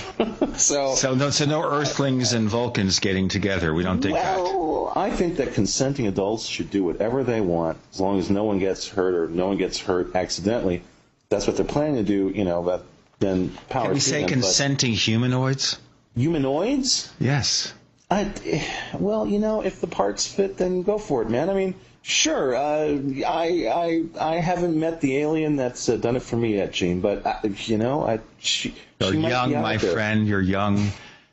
So no Earthlings and Vulcans getting together. We don't dig that. Well, I think that consenting adults should do whatever they want, as long as no one gets hurt or no one gets hurt accidentally. That's what they're planning to do. But then power. Can we say consenting humanoids? Humanoids? Yes. If the parts fit, then go for it, man. I mean, sure. I haven't met the alien that's done it for me yet, Gene. But you're young, my friend. You're young.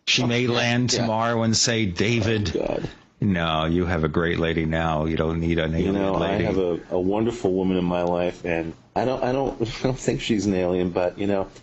She may land tomorrow and say, David. Oh, God. No, you have a great lady now. You don't need an alien lady. I have a wonderful woman in my life, and I don't think she's an alien, but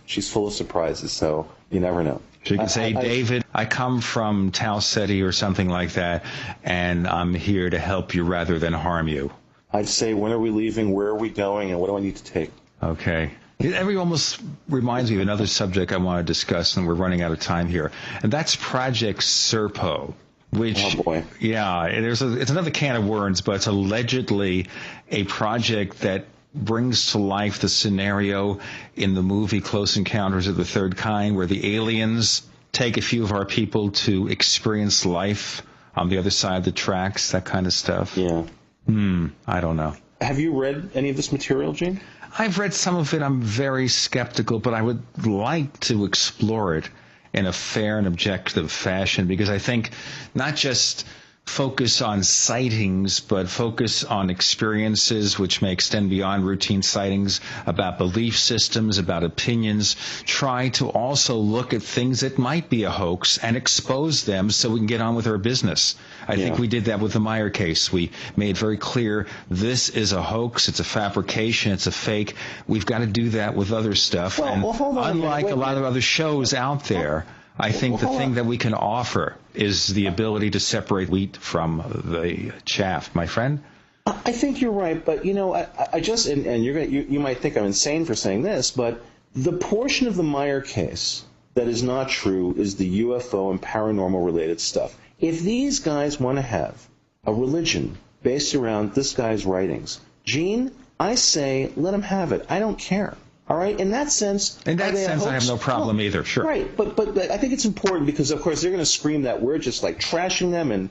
she's full of surprises. So you never know. So you can say, David, I come from Tau Ceti or something like that, and I'm here to help you rather than harm you. I'd say, when are we leaving, where are we going, and what do I need to take? Okay. It almost reminds me of another subject I want to discuss, and we're running out of time here, and that's Project Serpo. Which, oh boy. Yeah, it's another can of worms, but it's allegedly a project that brings to life the scenario in the movie Close Encounters of the Third Kind, where the aliens take a few of our people to experience life on the other side of the tracks, that kind of stuff. Yeah. I don't know. Have you read any of this material, Gene? I've read some of it. I'm very skeptical, but I would like to explore it in a fair and objective fashion, because I think not just focus on sightings, but focus on experiences which may extend beyond routine sightings, about belief systems, about opinions. Try to also look at things that might be a hoax and expose them so we can get on with our business. I think we did that with the Meyer case. We made very clear this is a hoax, it's a fabrication, it's a fake. We've got to do that with other stuff. Hold on unlike a lot of other shows out there, I think the thing that we can offer is the ability to separate wheat from the chaff, my friend. I think you're right, but I just and you might think I'm insane for saying this, but the portion of the Meyer case that is not true is the UFO and paranormal related stuff. If these guys want to have a religion based around this guy's writings, Gene, I say let them have it. I don't care. All right. In that sense, I have no problem either. Sure. Right. But I think it's important because, of course, they're going to scream that we're just like trashing them and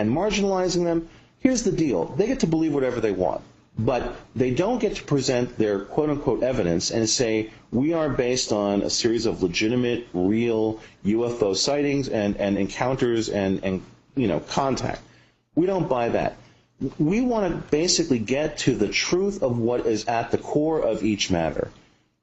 marginalizing them. Here's the deal. They get to believe whatever they want, but they don't get to present their quote-unquote evidence and say we are based on a series of legitimate, real UFO sightings and encounters and contact. We don't buy that. We want to basically get to the truth of what is at the core of each matter.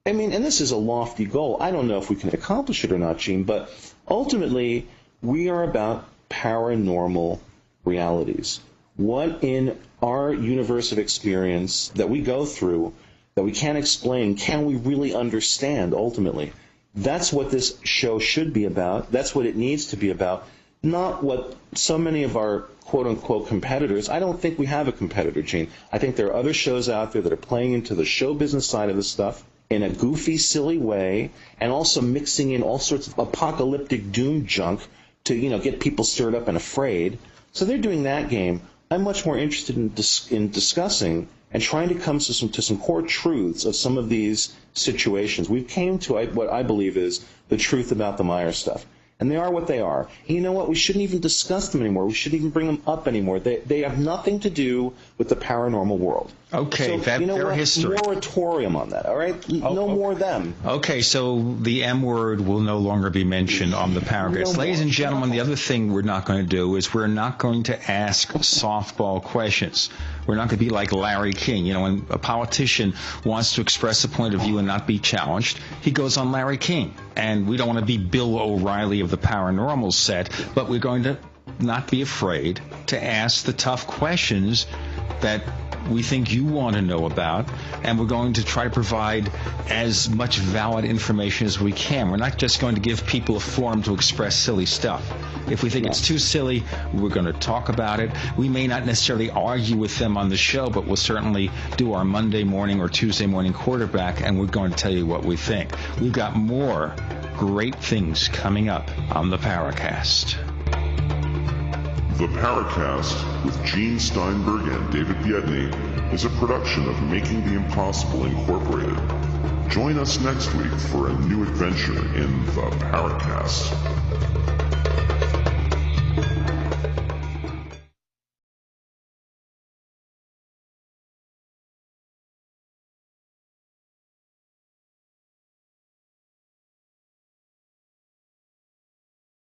I mean, and this is a lofty goal. I don't know if we can accomplish it or not, Gene, but ultimately we are about paranormal realities. What in our universe of experience that we go through that we can't explain, can we really understand ultimately? That's what this show should be about. That's what it needs to be about, not what so many of our quote-unquote competitors. I don't think we have a competitor, Gene. I think there are other shows out there that are playing into the show business side of this stuff in a goofy, silly way, and also mixing in all sorts of apocalyptic doom junk to, get people stirred up and afraid. So they're doing that game. I'm much more interested in discussing and trying to come to some core truths of some of these situations. We've came to what I believe is the truth about the Meyer stuff. And they are what they are. And you know what? We shouldn't even discuss them anymore. We shouldn't even bring them up anymore. They have nothing to do with the paranormal world. Okay, so, their history. Moratorium on that, all right? No more of them. Okay, so the M word will no longer be mentioned on the Paracast. Ladies and gentlemen, the other thing we're not going to do is we're not going to ask softball questions. We're not going to be like Larry King. When a politician wants to express a point of view and not be challenged, he goes on Larry King. And we don't want to be Bill O'Reilly of the paranormal set, but we're going to not be afraid to ask the tough questions that we think you want to know about, and we're going to try to provide as much valid information as we can. We're not just going to give people a forum to express silly stuff. If we think it's too silly, we're going to talk about it. We may not necessarily argue with them on the show, but we'll certainly do our Monday morning or Tuesday morning quarterback, and we're going to tell you what we think. We've got more great things coming up on the Paracast. The Paracast with Gene Steinberg and David Biedney is a production of Making the Impossible Incorporated. Join us next week for a new adventure in the Paracast.